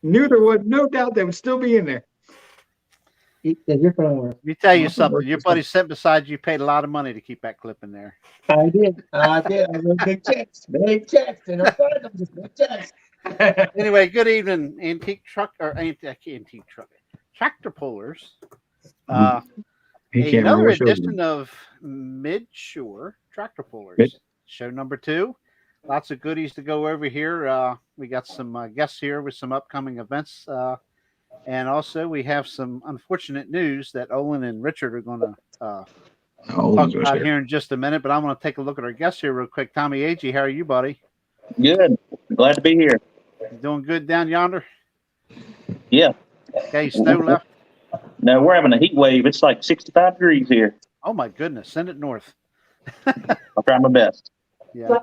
Knew there was no doubt they would still be in there. Your phone works. Let me tell you My phone something. works Your this buddy time. sitting beside you paid a lot of money to keep that clip in there. I did. I wrote big checks. Big checks. And I'm fine. I'm just big checks. Anyway, good evening, antique truck, tractor pullers. He can't remember Another what show it edition was. of MIDSHORE Tractor Pullers. Show number 2. Lots of goodies to go over here. We got some guests here with some upcoming events. And also we have some unfortunate news that Olan and Richard are going to talk about here in just a minute. But I'm going to take a look at our guests here real quick. Tommy Agee, how are you, buddy? Good. Glad to be here. You doing good down yonder? Yeah. Okay, snow left? No, we're having a heat wave. It's like 65 degrees here. Oh, my goodness. Send it north. I'll try my best. Yeah.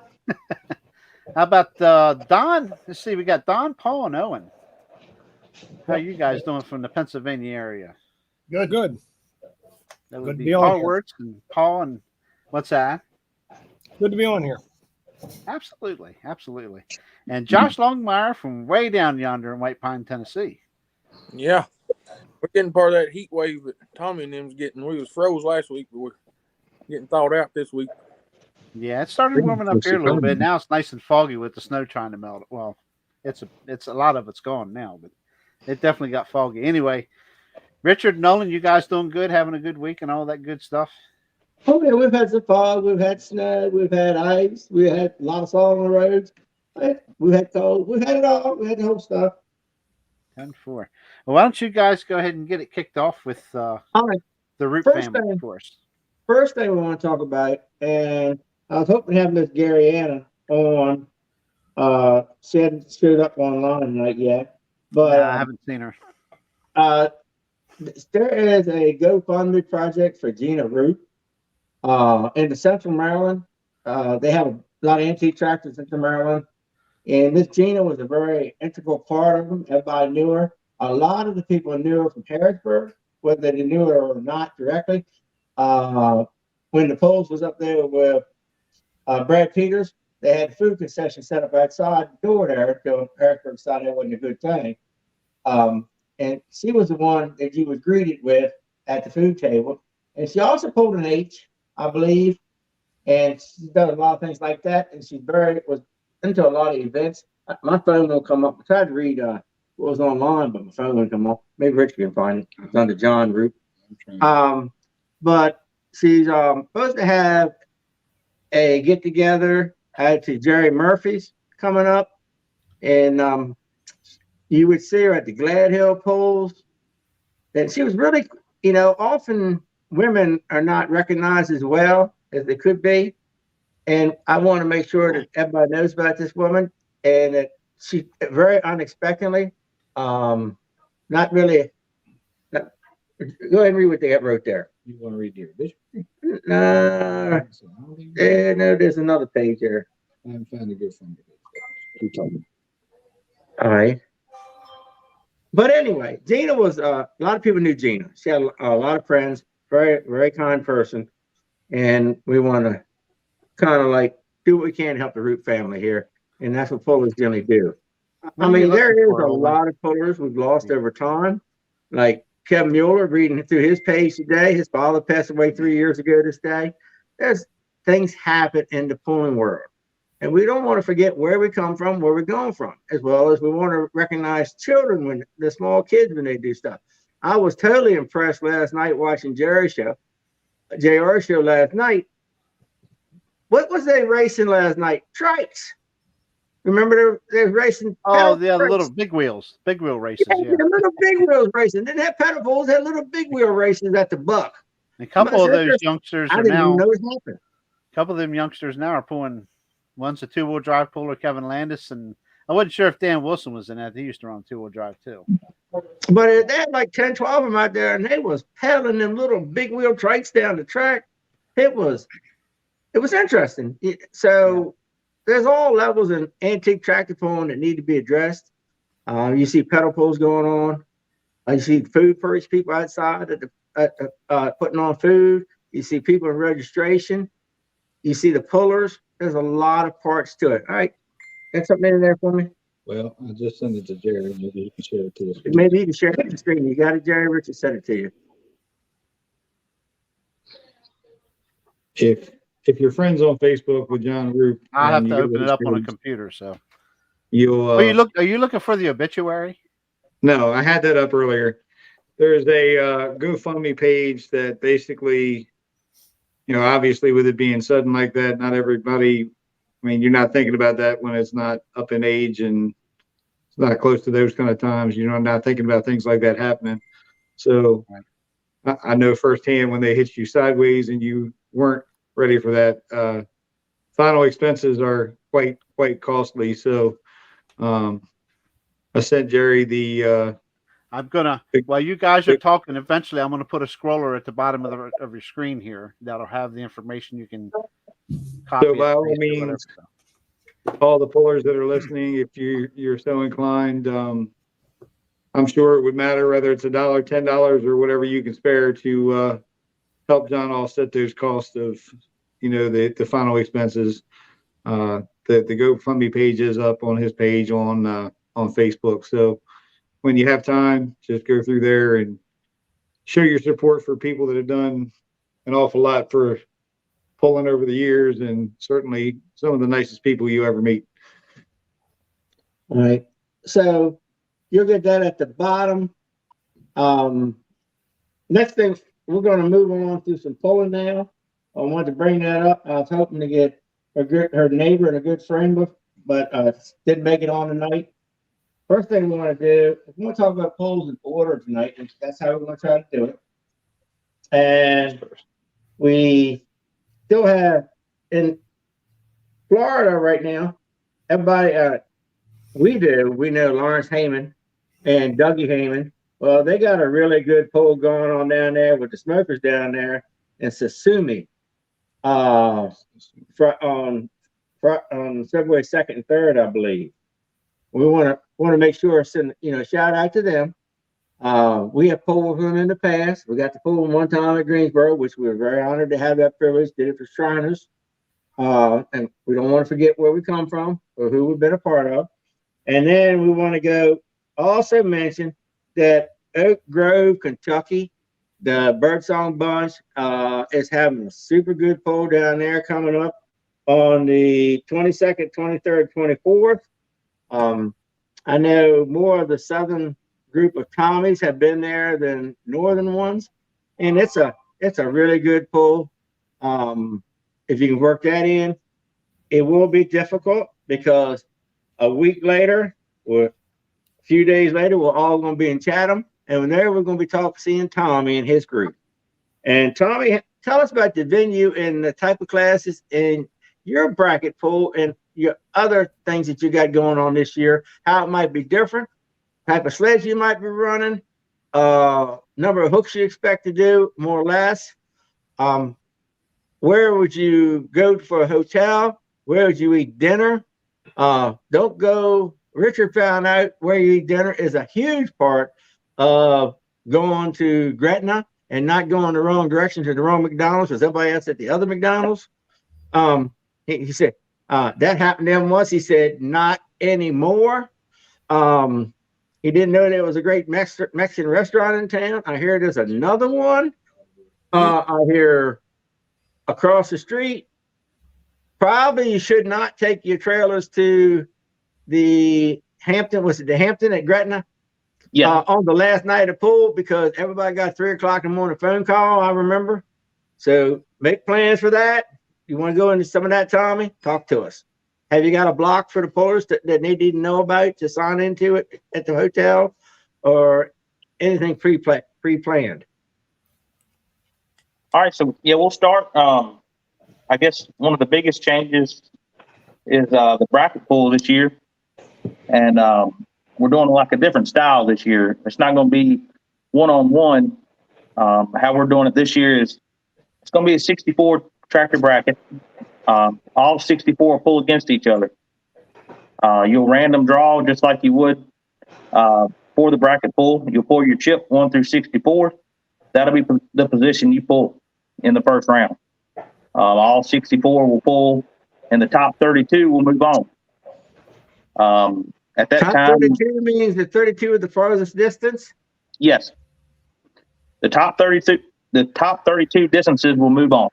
How about Don? Let's see. We got Don, Paul, and Owen. How are you guys doing from the Pennsylvania area? Good. That would Good to be be on Paul here. Wirtz and Paul and what's that? Good to be on here. Absolutely. And Josh Longmire from way down yonder in White Pine, Tennessee. Yeah. We're getting part of that heat wave that Tommy and them's getting. We was froze last week, but we're getting thawed out this week. Yeah, it started warming up here a little bit. Now it's nice and foggy with the snow trying to melt. Well, it's a lot of it's gone now, but it definitely got foggy. Anyway, Richard, Nolan, you guys doing good, having a good week and all that good stuff? Oh, yeah, we've had some fog, we've had snow, we've had ice, we had a lot of salt on the roads, we've had cold, we've had it all, we had the whole stuff. 10-4. Well, why don't you guys go ahead and get it kicked off with All right. the Roop First family, thing- of course. First thing we want to talk about, and I was hoping to have Miss Garianna on. She hadn't showed up online tonight yet, but I haven't seen her. there is a GoFundMe project for Jena Roop in the Central Maryland. They have a lot of antique tractors in Maryland, and Miss Gina was a very integral part of them. Everybody knew her. A lot of the people knew her from Harrisburg, whether they knew her or not directly. When the polls was up there with Brad Peters, they had a food concession set up outside the door there. So Harrisburg decided that wasn't a good thing. And she was the one that you was greeted with at the food table. And she also pulled an H, I believe. And she's done a lot of things like that. And she was into a lot of events. My phone will come up. I tried to read what was online, but my phone wouldn't come up. Maybe Rich can find it. It's under John Roop. But she's supposed to have a get together at the Jerry Murphy's coming up, and you would see her at the Glad Hill polls. And she was really, often women are not recognized as well as they could be. And I want to make sure that everybody knows about this woman, and that she very unexpectedly, not really. Go ahead and read what they wrote there. You want to read the revision? No, there's another page there. I'm trying to get from All right. But anyway, Gina was a lot of people knew Gina. She had a lot of friends, very, very kind person. And we want to kind of like do what we can to help the Root family here. And that's what pullers generally do. I mean, there is a lot of pullers we've lost over time. Like Kevin Mueller, reading through his page today, his father passed away 3 years ago this day. There's things happen in the pulling world. And we don't want to forget where we come from, where we're going from, as well as we want to recognize children, when the small kids, when they do stuff. I was totally impressed last night watching JR show last night. What was they racing last night? Trikes. Remember they were racing? Oh, the little big wheel races. Yeah. The little big wheels racing. Didn't have pedal pulls, had little big wheel races at the Buck. A couple of those youngsters I are didn't now. even know it happened. A couple of them youngsters now are pulling. One's a 2-wheel drive puller, Kevin Landis, and I wasn't sure if Dan Wilson was in that. He used to run 2-wheel drive too. But they had like 10, 12 of them out there, and they was pedaling them little big wheel trikes down the track. It was interesting. So there's all levels in antique tractor pulling that need to be addressed. You see pedal pulls going on. You see food purge people outside putting on food. You see people in registration. You see the pullers. There's a lot of parts to it. All right. Got something in there for me? Well, I just sent it to Jerry. Maybe you can share it to us. Maybe you can share the screen. You got it, Jerry? Richard sent it to you. If you're friends on Facebook with Jena Roop, I have and to you go open it his up on a page, computer. So, you'll. are you looking for the obituary? No, I had that up earlier. There's a GoFundMe page that basically, obviously with it being sudden like that, not everybody. I mean, you're not thinking about that when it's not up in age and it's not close to those kind of times. Not thinking about things like that happening. So I know firsthand when they hit you sideways and you weren't ready for that. Final expenses are quite costly. So I sent Jerry the. I'm gonna. While you guys are talking, eventually I'm gonna put a scroller at the bottom of your screen here that'll have the information you can copy. So by all means, all the pullers that are listening, if you're so inclined, I'm sure it would matter whether it's $1, $10, or whatever you can spare to help John offset those costs of, the final expenses. The GoFundMe page is up on his page on Facebook. So when you have time, just go through there and show your support for people that have done an awful lot for pulling over the years, and certainly some of the nicest people you ever meet. All right. So you'll get that at the bottom. Next thing, we're going to move on through some polling now. I wanted to bring that up. I was hoping to get her neighbor and a good friend, but didn't make it on tonight. First thing we want to do is we want to talk about polls in order tonight, and that's how we're going to try to do it. And we still have in Florida right now, everybody, we know Lawrence Heyman and Dougie Heyman. Well, they got a really good poll going on down there with the smokers down there in Sasumi on February 2nd and 3rd, I believe. We want to make sure, send shout out to them. We have polled them in the past. We got to poll them one time at Greensboro, which we were very honored to have that privilege. Did it for Shriners. And we don't want to forget where we come from or who we've been a part of. And then we want to go also mention that Oak Grove, Kentucky, the Birdsong Bunch is having a super good poll down there coming up on the 22nd, 23rd, 24th. I know more of the southern group of Tommies have been there than northern ones, and it's a really good poll. If you can work that in, it will be difficult because a week later or a few days later, we're all going to be in Chatham, and there we're going to be seeing Tommy and his group. And Tommy, tell us about the venue and the type of classes in your bracket pool and your other things that you got going on this year, how it might be different, type of sleds you might be running, number of hooks you expect to do, more or less. Where would you go for a hotel? Where would you eat dinner? Don't go. Richard found out where you eat dinner is a huge part of going to Gretna and not going the wrong direction to the wrong McDonald's because everybody else at the other McDonald's. He said that happened to him once. He said not anymore. He didn't know there was a great Mexican restaurant in town. I hear there's another one. I hear across the street. Probably you should not take your trailers to the Hampton. Was it the Hampton at Gretna? Yeah. On the last night of pool because everybody got 3 o'clock in the morning phone call. I remember. So make plans for that. You want to go into some of that, Tommy? Talk to us. Have you got a block for the pullers that they need to know about to sign into it at the hotel or anything pre-planned? All right. So, yeah, we'll start. I guess one of the biggest changes is the bracket pool this year. And we're doing like a different style this year. It's not going to be one-on-one. How we're doing it this year is it's going to be a 64 tractor bracket. All 64 pull against each other. You'll random draw just like you would for the bracket pull. You'll pull your chip 1 through 64. That'll be the position you pull in the first round. All 64 will pull, and the top 32 will move on. At that Top time, 32 means the 32 is the farthest distance. yes, the top 32 distances will move on.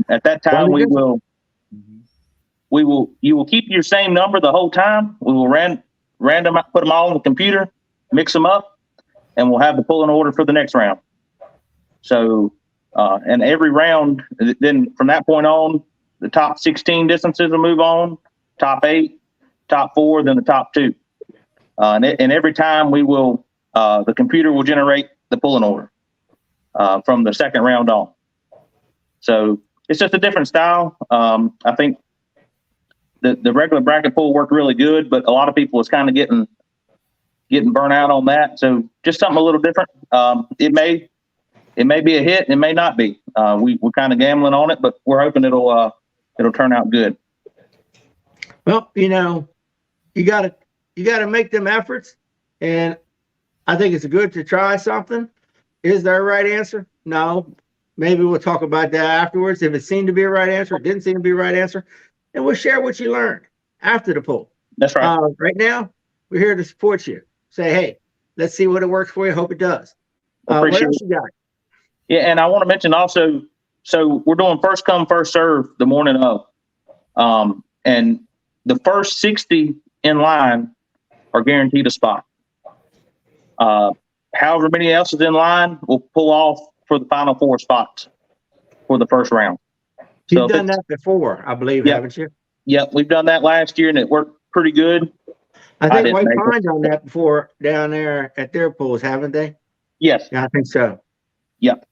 At that time, What is it? you will keep your same number the whole time. We will random put them all in the computer, mix them up, and we'll have the pulling order for the next round. So, and every round, then from that point on, the top 16 distances will move on, top 8, top 4, then the top 2. And every time we will, the computer will generate the pulling order from the second round on. So it's just a different style. I think the regular bracket pull worked really good, but a lot of people was kind of getting burnt out on that. So just something a little different. It may be a hit, it may not be. We're kind of gambling on it, but we're hoping it'll turn out good. Well, you gotta make them efforts, and I think it's good to try something. Is there a right answer? No. Maybe we'll talk about that afterwards. If it seemed to be a right answer, it didn't seem to be a right answer, and we'll share what you learned after the poll. That's right. Right now, we're here to support you. Say, hey, let's see what it works for you. Hope it does. What else you got? Yeah, and I want to mention also, so we're doing first come, first serve the morning of. And the first 60 in line are guaranteed a spot. However many else is in line will pull off for the final 4 spots for the first round. You've done that before, I believe, haven't you? Yep, we've done that last year and it worked pretty good. I think White Pine done that before down there at their pools, haven't they? Yes. Yeah, I think so. Yep.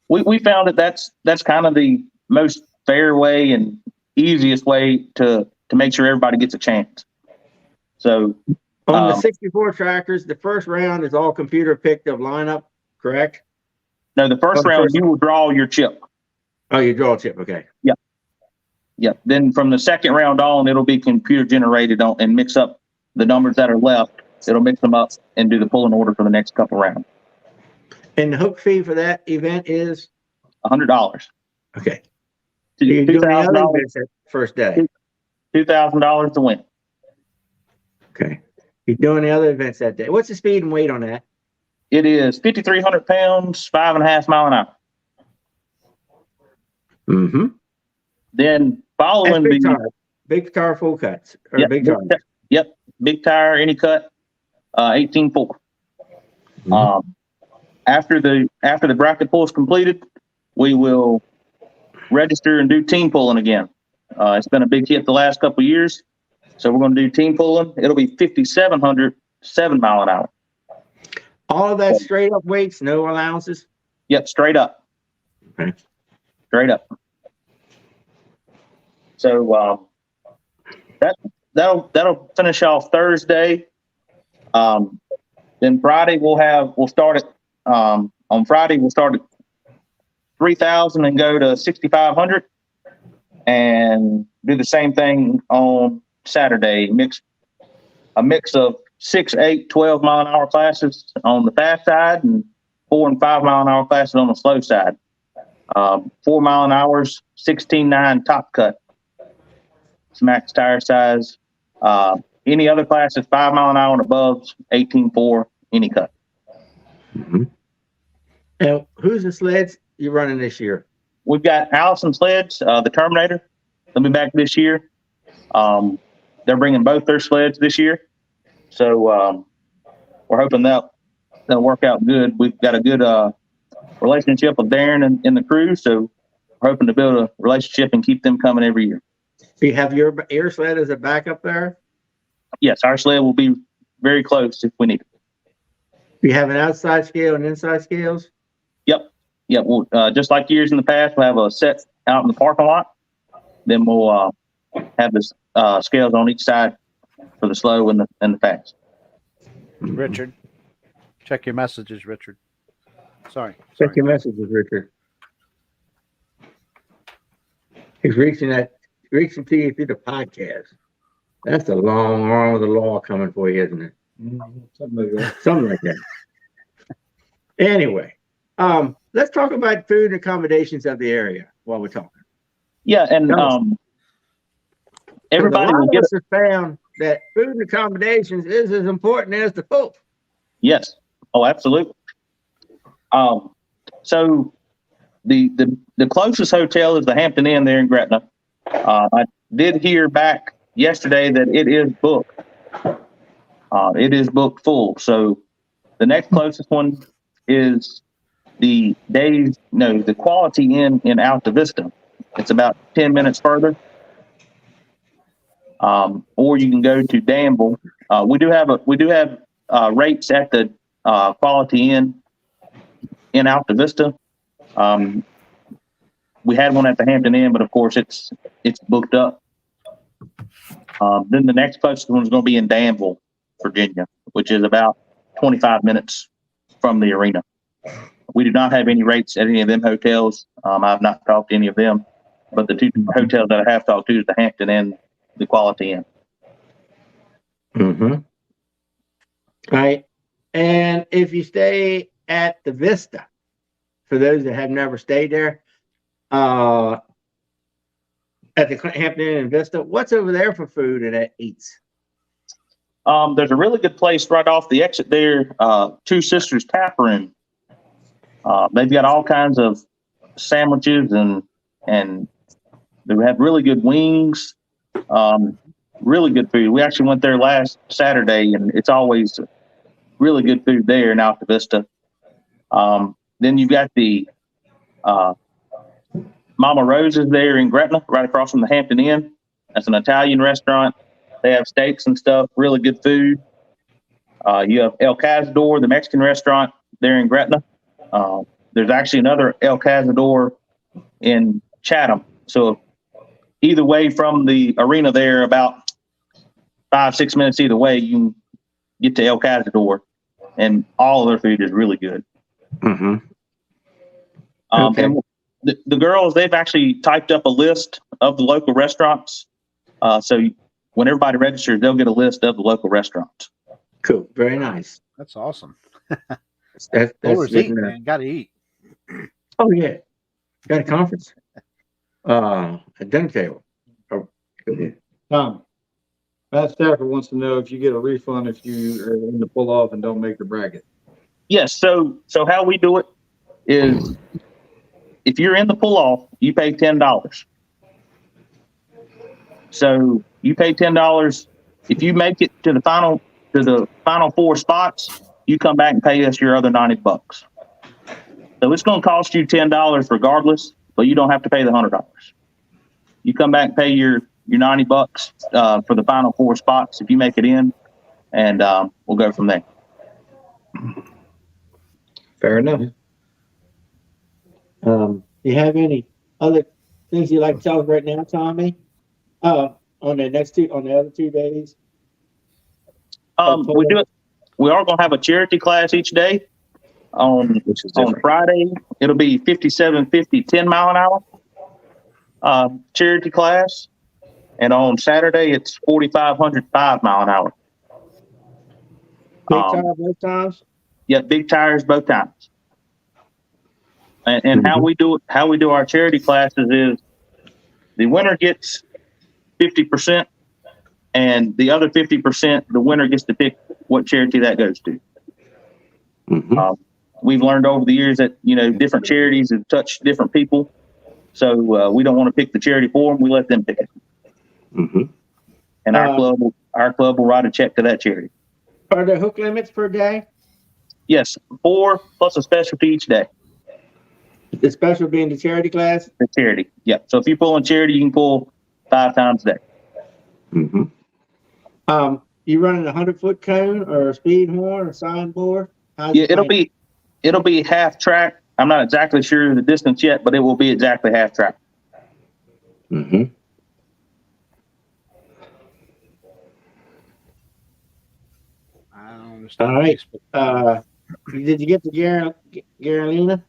We found that's kind of the most fair way and easiest way to make sure everybody gets a chance. So on the 64 tractors, the first round is all computer picked of lineup, correct? No, the first round you will draw your chip. Oh, you draw a chip, okay. Yep. Yep. Then from the second round on, it'll be computer generated and mix up the numbers that are left. It'll mix them up and do the pulling order for the next couple rounds. And the hook fee for that event is $100. Okay. So you're doing the other events that first day. $2,000 to win. Okay. You're doing the other events that day. What's the speed and weight on that? It is 5,300 pounds, 5.5 mile an hour. Mm-hmm. Then following big tire full cuts or big tire. Yep. Big tire, any cut, 18.4. Mm-hmm. After the bracket pull is completed, we will register and do team pulling again. It's been a big hit the last couple of years, so we're going to do team pulling. It'll be 5,700, 7 mile an hour. All of that straight up weights, no allowances. Yep, straight up. Okay. Straight up. So that'll finish off Thursday. Then Friday we'll start at on Friday we'll start at 3,000 and go to 6,500, and do the same thing on Saturday. A mix of 6, 8, 12 mile an hour classes on the fast side and 4 and 5 mile an hour classes on the slow side. 4 mile an hours, 16.9 top cut. It's max tire size. Any other classes, 5 mile an hour and above, 18.4, any cut. Mm-hmm. Now, who's the sleds you're running this year? We've got Allison Sleds, the Terminator. They'll be back this year. They're bringing both their sleds this year. So we're hoping that'll work out good. We've got a good relationship with Darren and the crew, so we're hoping to build a relationship and keep them coming every year. Do you have your air sled as a backup there? Yes, our sled will be very close if we need it. Do you have an outside scale and inside scales? Yep. We'll, just like years in the past, we'll have a set out in the parking lot. Then we'll have the scales on each side for the slow and the fast. Richard, check your messages, Richard. Sorry. Check your messages, Richard. He's reaching to you through the podcast. That's a long arm of the law coming for you, isn't it? Something like that. Anyway, let's talk about food and accommodations of the area while we're talking. Yeah, and everybody will get found that food and accommodations is as important as the pool. Yes. Oh, absolutely. So the closest hotel is the Hampton Inn there in Gretna. I did hear back yesterday that it is booked. It is booked full. So the next closest one is the Quality Inn in Alta Vista. It's about 10 minutes further. Or you can go to Danville. We do have rates at the Quality Inn in Alta Vista. We had one at the Hampton Inn, but of course it's booked up. Then the next closest one is going to be in Danville, Virginia, which is about 25 minutes from the arena. We do not have any rates at any of them hotels. I've not talked to any of them, but the two hotels that I have talked to is the Hampton and the Quality Inn. Mm-hmm. Right. And if you stay at the Vista, for those that have never stayed there, at the Hampton Inn and Vista, what's over there for food and eats? There's a really good place right off the exit there, Two Sisters Tap Room. They've got all kinds of sandwiches and they have really good wings, really good food. We actually went there last Saturday, and it's always really good food there in Alta Vista. Then you've got the Mama Rose's there in Gretna, right across from the Hampton Inn. That's an Italian restaurant. They have steaks and stuff, really good food. You have El Cazador, the Mexican restaurant there in Gretna. There's actually another El Cazador in Chatham. So either way from the arena there, about 5-6 minutes either way, you can get to El Cazador, and all of their food is really good. Mm-hmm. Okay. And the girls, they've actually typed up a list of the local restaurants. So when everybody registers, they'll get a list of the local restaurants. Cool. Very nice. That's awesome. That's Always good eat, to know. man. Got to eat. Oh yeah. Got a conference. A dinner table. Oh, Tom, Matt Stafford wants to know if you get a refund if you are in the pull off and don't make the bracket. Yes. So how we do it is, if you're in the pull off, you pay $10. So you pay $10. If you make it to the final 4 spots, you come back and pay us your other $90. So it's going to cost you $10 regardless, but you don't have to pay the $100. You come back and pay your $90 for the final 4 spots if you make it in, and we'll go from there. Fair enough. You have any other things you'd like to celebrate now, Tommy? On the other 2 days? We do it. We are going to have a charity class each day. On Friday, it'll be 5750 10 mile an hour charity class, and on Saturday it's 4500 5 mile an hour. Big tire both times? Yeah, big tires both times. And how we do our charity classes is the winner gets 50%, and the other 50%, the winner gets to pick what charity that goes to. Mm-hmm. We've learned over the years that, different charities have touched different people. So we don't want to pick the charity for them. We let them pick it. Mm-hmm. And our club will write a check to that charity. Are there hook limits per day? Yes, 4 plus a specialty each day. The special being the charity class? The charity, yeah. So if you pull in charity, you can pull 5 times a day. Mm-hmm. You running a 100-foot cone or a speed horn or signboard? Yeah, it'll be half track. I'm not exactly sure the distance yet, but it will be exactly half track. Mm-hmm. I don't understand. All right. Did you get the Garianna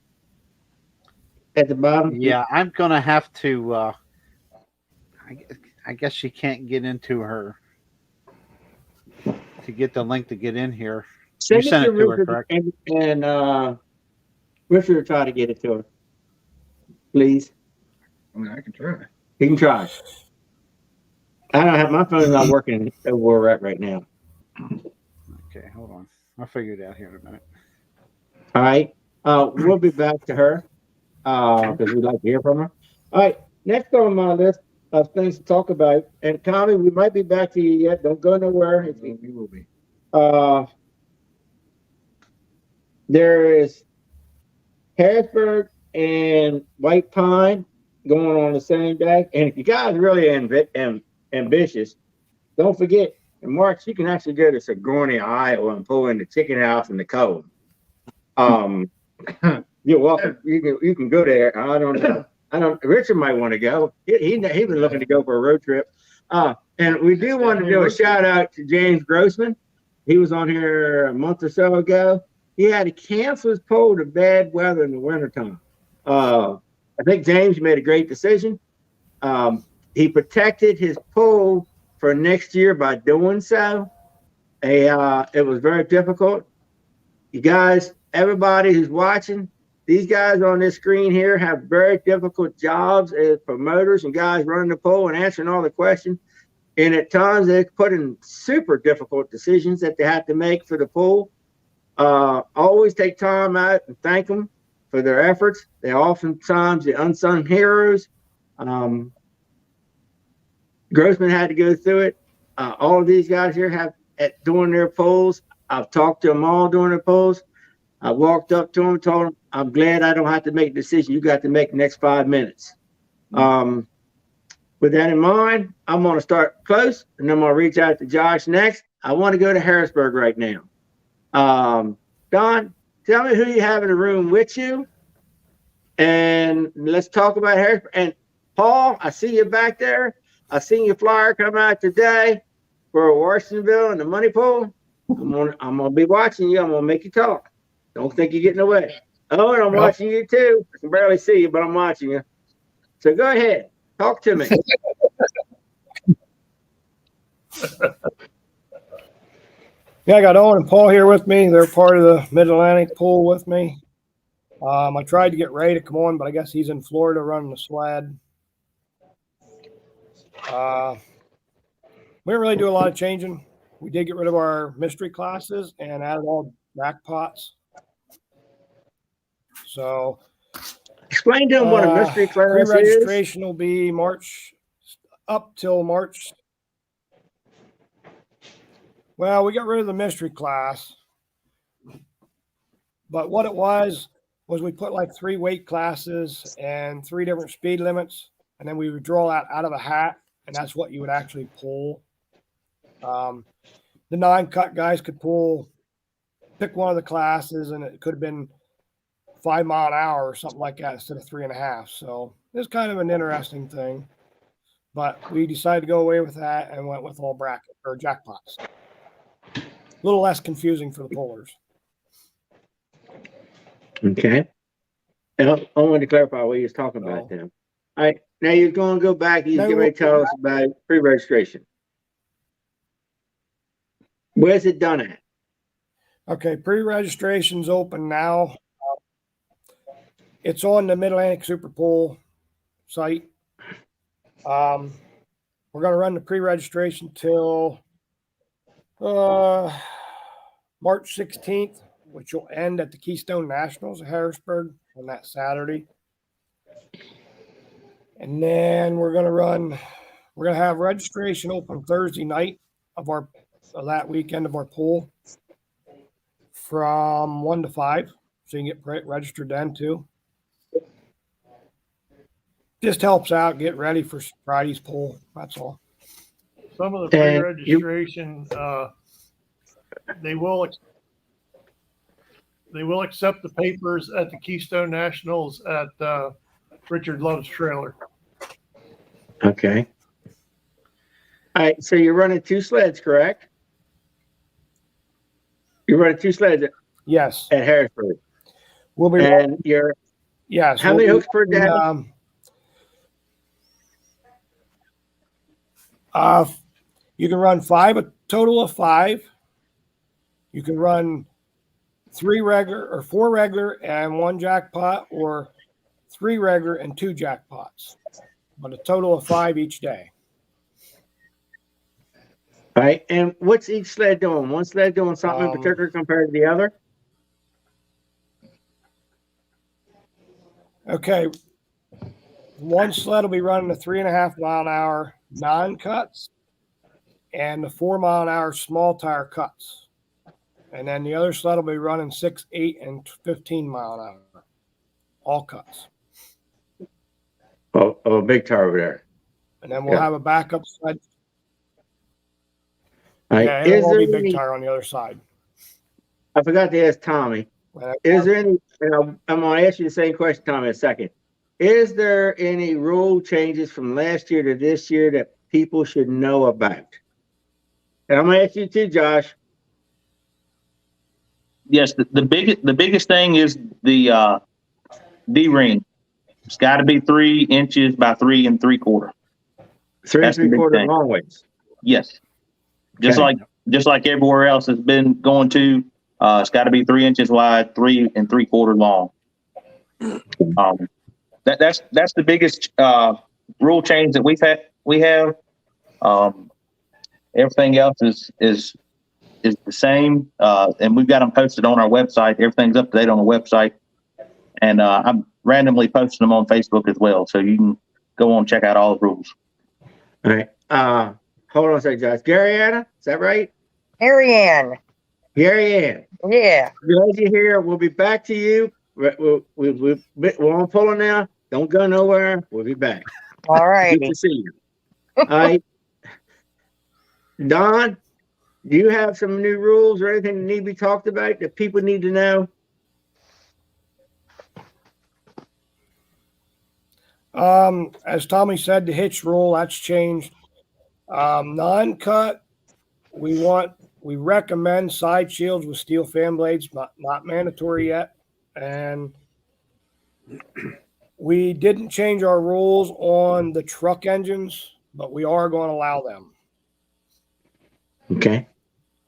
at the bottom? Yeah, I'm gonna have to. I guess she can't get into her to get the link to get in here. You sent it to her, correct? And Richard will try to get it to her. Please. I mean, I can try. He can try. I don't have my phone's not working where we're at right now. Okay, hold on. I'll figure it out here in a minute. All right. We'll be back to her because we'd like to hear from her. All right. Next on my list of things to talk about, and Tommy, we might be back to you yet. Don't go nowhere. We will be. There is Harrisburg and White Pine going on the same day. And if you guys are really ambitious, don't forget in March you can actually go to Sigourney, Iowa, and pull in the chicken house and the cold. You're welcome. You can go there. I don't know. Richard might want to go. He been looking to go for a road trip. And we do want to do a shout out to James Grossman. He was on here a month or so ago. He had to cancel his pole to bad weather in the wintertime. I think James made a great decision. He protected his pole for next year by doing so. It was very difficult. You guys, everybody who's watching, these guys on this screen here have very difficult jobs as promoters and guys running the pole and answering all the questions. And at times they put in super difficult decisions that they have to make for the pole. Always take time out and thank them for their efforts. They're oftentimes the unsung heroes. Grossman had to go through it. All of these guys here have doing their polls. I've talked to them all during the polls. I walked up to them, told them, I'm glad I don't have to make a decision. You got to make the next 5 minutes. With that in mind, I'm going to start close, and I'm going to reach out to Josh next. I want to go to Harrisburg right now. Don, tell me who you have in the room with you, and let's talk about Harrisburg. And Paul, I see you back there. I seen your flyer come out today for Washingtonville and the money pool. I'm gonna be watching you. I'm gonna make you talk. Don't think you're getting away. Oh, and I'm watching you too. I can barely see you, but I'm watching you. So go ahead, talk to me. Yeah, I got Owen and Paul here with me. They're part of the Mid-Atlantic pool with me. I tried to get Ray to come on, but I guess he's in Florida running the sled. We didn't really do a lot of changing. We did get rid of our mystery classes and added all jackpots. So explain to them what a mystery class is. Pre-registration will be March up till March. Well, we got rid of the mystery class, but what it was we put like 3 weight classes and 3 different speed limits, and then we would draw that out of a hat, and that's what you would actually pull. The non-cut guys could pick one of the classes, and it could have been 5 mile an hour or something like that instead of 3.5. So it's kind of an interesting thing, but we decided to go away with that and went with all bracket or jackpots. A little less confusing for the pullers. Okay. And I wanted to clarify what he was talking about then. All right. Now you're going to go back. He's going to tell us about pre-registration. Where's it done at? Okay. Pre-registration's open now. It's on the Mid-Atlantic Super Pool site. We're going to run the pre-registration till March 16th, which will end at the Keystone Nationals in Harrisburg on that Saturday. And then we're going to have registration open Thursday night of that weekend of our pool from 1 to 5. So you can get registered then too. Just helps out, get ready for Friday's pool. That's all. Some of the pre-registration, they will accept the papers at the Keystone Nationals at Richard Love's trailer. Okay. All right. So you're running 2 sleds, correct? You're running 2 sleds. Yes. At Harrisburg. We'll be. And you're. Yes. How many hooks per day? You can run 5, a total of 5. You can run 3 regular or 4 regular and 1 jackpot, or 3 regular and 2 jackpots, but a total of 5 each day. All right, and what's each sled doing? One sled doing something in Um, particular compared to the other? Okay, one sled will be running the 3.5 mile an hour non-cuts and the 4 mile an hour small tire cuts. And then the other sled will be running 6, 8, and 15 mile an hour, all cuts. Oh, a big tire over there. And then we'll Yeah. have a backup sled. All right, Yeah, and it is will there be big any, tire on the other side. I forgot to ask Tommy, is there any, and I'm gonna ask you the same question, Tommy, in a second. Is there any rule changes from last year to this year that people should know about? And I'm gonna ask you too, Josh. Yes, the biggest thing is the D ring. It's got to be 3 inches by 3 3/4. 3 That's the big 3/4 thing. long ways. Yes, just Okay. like everywhere else has been going to. It's got to be 3 inches wide, 3 3/4 long. That's the biggest rule change that we have. Everything else is the same, and we've got them posted on our website. Everything's up to date on the website, and I'm randomly posting them on Facebook as well, so you can go on and check out all the rules. All right. Hold on a second, Josh. Garianna, is that right? Ariane. Garianna, Yeah. glad you're here. We'll be back to you. We're on pulling now. Don't go nowhere. We'll be back. All Good righty. to see you. All right. Don, do you have some new rules or anything that need to be talked about that people need to know? As Tommy said, the hitch rule, that's changed. Non-cut, we recommend side shields with steel fan blades, not mandatory yet. And we didn't change our rules on the truck engines, but we are going to allow them. Okay.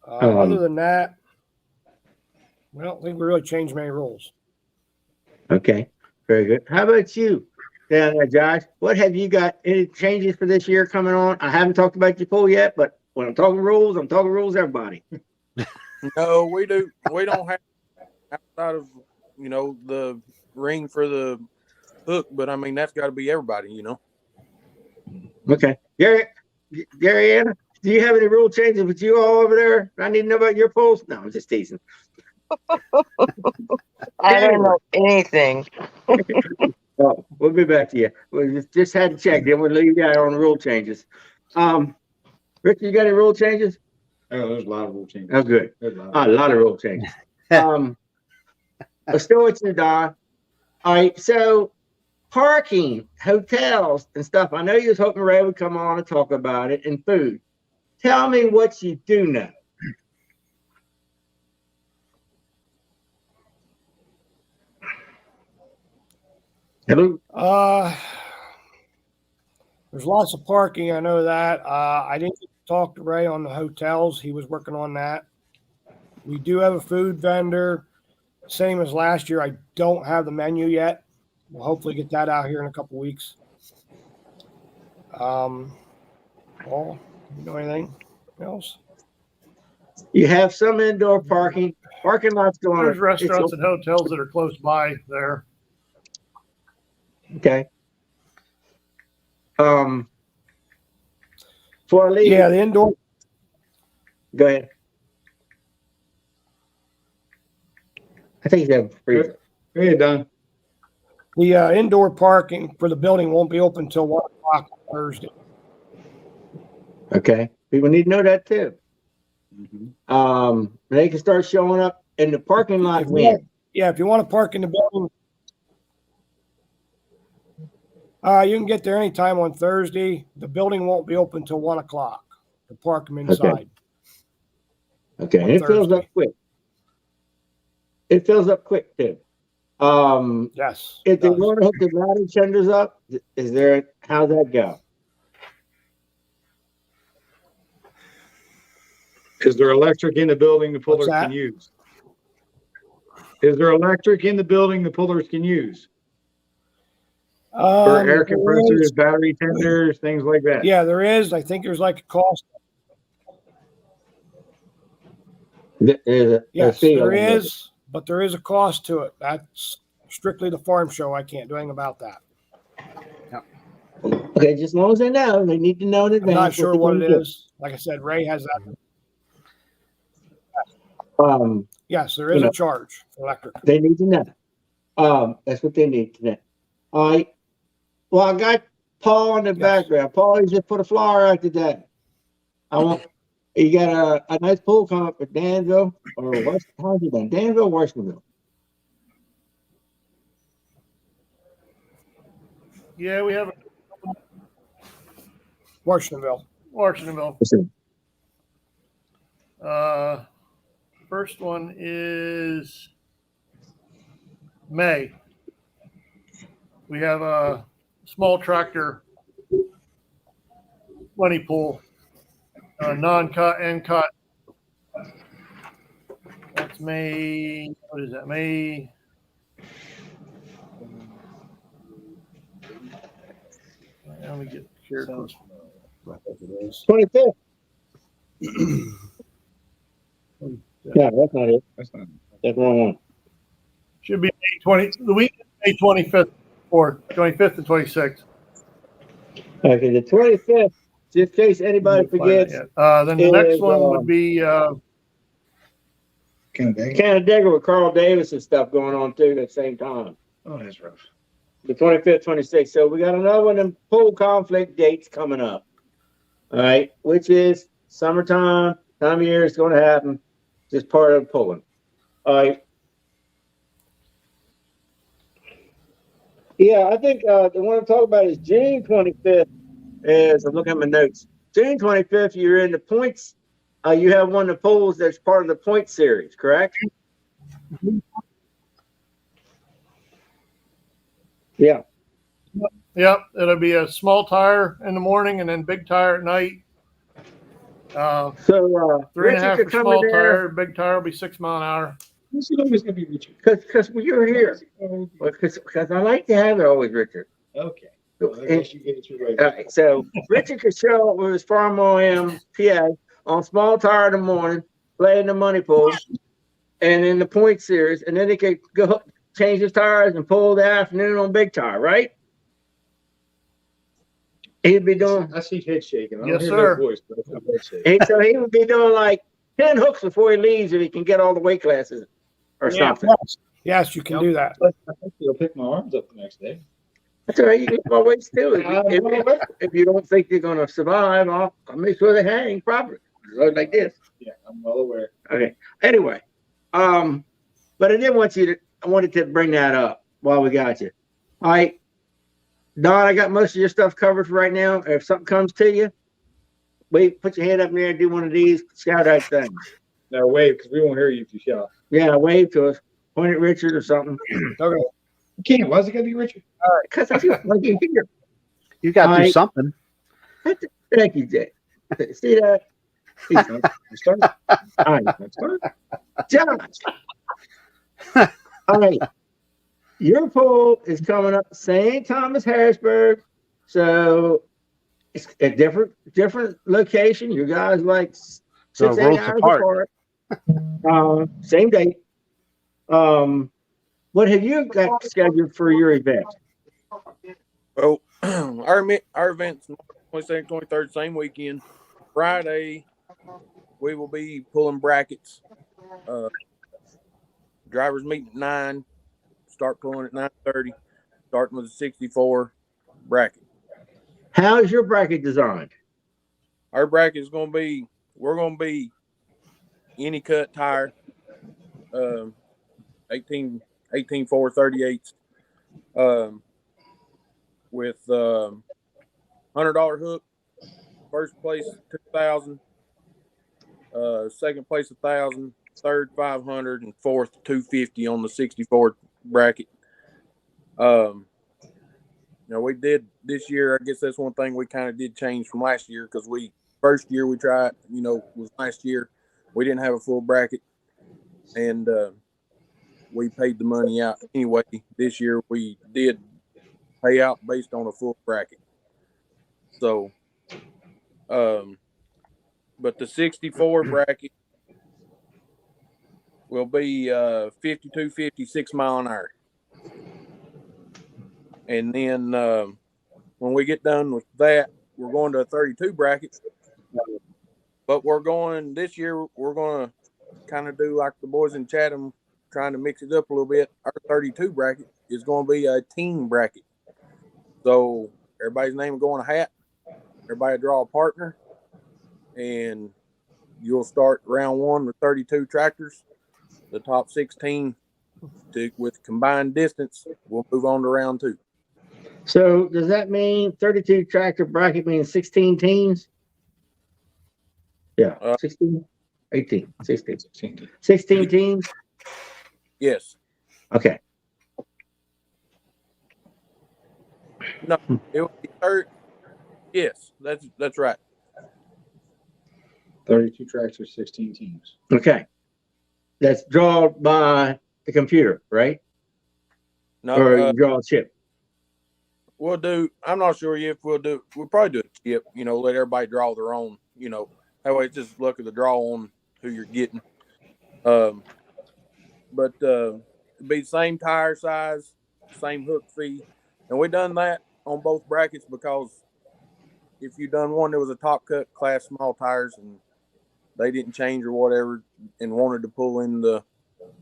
Other than that, I don't think we really changed many rules. Okay. Very good. How about you down there, Josh? What have you got? Any changes for this year coming on? I haven't talked about your pool yet, but when I'm talking rules, everybody. No, we do. We don't have outside of the ring for the hook, but I mean that's got to be everybody. Okay. Garianna, do you have any rule changes with you all over there? I need to know about your pools. No, I'm just teasing. I don't know anything. Oh, we'll be back to you. We just had to check. Then we'll leave you out on the rule changes. Richard, you got any rule changes? Oh, there's a lot of rule changes. Oh, good. There's a lot. A lot of rule changes. Let's still with you, Don. All right, so parking, hotels, and stuff. I know you was hoping Ray would come on and talk about it, and food. Tell me what you do know. Hello. There's lots of parking. I know that. I didn't talk to Ray on the hotels. He was working on that. We do have a food vendor, same as last year. I don't have the menu yet. We'll hopefully get that out here in a couple weeks. Paul, you know anything else? You have some indoor parking. Parking lots going. There's restaurants and hotels that are close by there. Okay. For leave. Yeah, the indoor. Go ahead. I think you have freezer. Hey, Don. The indoor parking for the building won't be open until 1 o'clock on Thursday. Okay. People need to know that too. They can start showing up in the parking lot when. Yeah, if you want to park in the building, you can get there anytime on Thursday. The building won't be open until 1 o'clock to park them inside. Okay. And it fills up quick. It fills up quick too. Yes. If they want to hook the ladder tenders up, how's that go? Is there electric in the building the pullers What's that? can use? Is there electric in the building the pullers can use? For air compressors, battery tenders, things like that? Yeah, there is. I think there's like a cost. There's a Yes, fee there on it. is, but there is a cost to it. That's strictly the farm show. I can't do anything about that. Okay, just as long as they know, they need to know in I'm advance. not sure they're what gonna it get. is. Like I said, Ray has that. Yes, there is You know. a charge for electric. They need to know. That's what they need to know. All right. Well, I got Paul in the background. Paul, you just put a flyer out today. I want you got a nice pool coming up for Danville or West. How's it done? Danville, Washingtonville. Yeah, we have Washingtonville. Washingtonville. First one is May. We have a small tractor money pool, non-cut and cut. That's May. What is that? May. Let me get here. 25th. Yeah, that's not it. That's the wrong one. Should be May 20. The week is May 25th or 25th and 26th. Okay, the 25th. Just in case anybody forgets. Then the next one would be Canandaigua with Carl Davis and stuff going on too at the same time. Oh, that's rough. The 25th, 26th. So we got another one of them pool conflict dates coming up. All right, which is summertime, time of year it's going to happen. Just part of pulling. All right. Yeah, I think the one I'm talking about is June 25th. As I'm looking at my notes, June 25th, you're in the points. You have one of the pools that's part of the point series, correct? Yeah. Yep, it'll be a small tire in the morning and then big tire at night. So 3.5 Richard for small tire, big tire will be 6 mile an hour. This is always going to be Richard. Because you're here. Because I like to have it always, Richard. Okay. Well, I guess you get it right. All right, so Richard could show up with his Farm OM PA on small tire in the morning, play in the money pool, and in the point series, and then he could go change his tires and pull the afternoon on big tire, right? He'd be doing. I see head shaking. I don't Yes, hear sir. no voice, but I see head shaking. So he would be doing like 10 hooks before he leaves if he can get all the weight classes or something. Yes, you can do that. I think he'll pick my arms up the next day. That's all right. You can get my weights too. If you don't think you're going to survive, I'll make sure they hang properly. Like this. Yeah, I'm well aware. Okay. Anyway, but I wanted to bring that up while we got you. All right, Don, I got most of your stuff covered for right now. If something comes to you, wait, put your hand up in the air and do one of these shout out things. Now wave, because we won't hear you if you shout. Yeah, wave to us. Point at Richard or something. Okay. You can't. Why is it got to be Richard? Because I feel like you hear. You got to do Alright. something. Thank you, Jay. See that? You start. All right. Start. Josh. All right. Your pool is coming up same time as Harrisburg. So it's a different location. You guys like 6, 8 worlds hours apart. apart. Same date. What have you got scheduled for your event? Well, our event's 22nd, 23rd, same weekend. Friday, we will be pulling brackets. Drivers meet at 9. Start pulling at 9:30. Starting with a 64 bracket. How is your bracket designed? Our bracket is going to be. We're going to be any cut tire. 18 4 38s. With $100 hook. First place 2,000. Second place 1,000. Third 500 and fourth 250 on the 64 bracket. We did this year. I guess that's one thing we kind of did change from last year because first year we tried. Was last year we didn't have a full bracket, and we paid the money out anyway. This year we did pay out based on a full bracket. So, but the 64 bracket will be 52, 56 mile an hour. And then when we get done with that, we're going to a 32 bracket. But this year, we're going to kind of do like the boys in Chatham, trying to mix it up a little bit. Our 32 bracket is going to be a team bracket. So everybody's name will go on a hat. Everybody draw a partner. And you'll start round one with 32 tractors. The top 16 with combined distance will move on to round two. So does that mean 32 tractor bracket means 16 teams? Yeah, 16, 18, 16. 16 teams? Yes. Okay. No, it will be third. Yes, that's right. 32 tractors, 16 teams. Okay. That's drawn by the computer, right? No, Or you draw a chip. I'm not sure if we'll probably do a chip, let everybody draw their own, that way it's just luck of the draw on who you're getting. But it'll be the same tire size, same hook fee. And we done that on both brackets because if you done one, there was a top cut class small tires and they didn't change or whatever and wanted to pull in the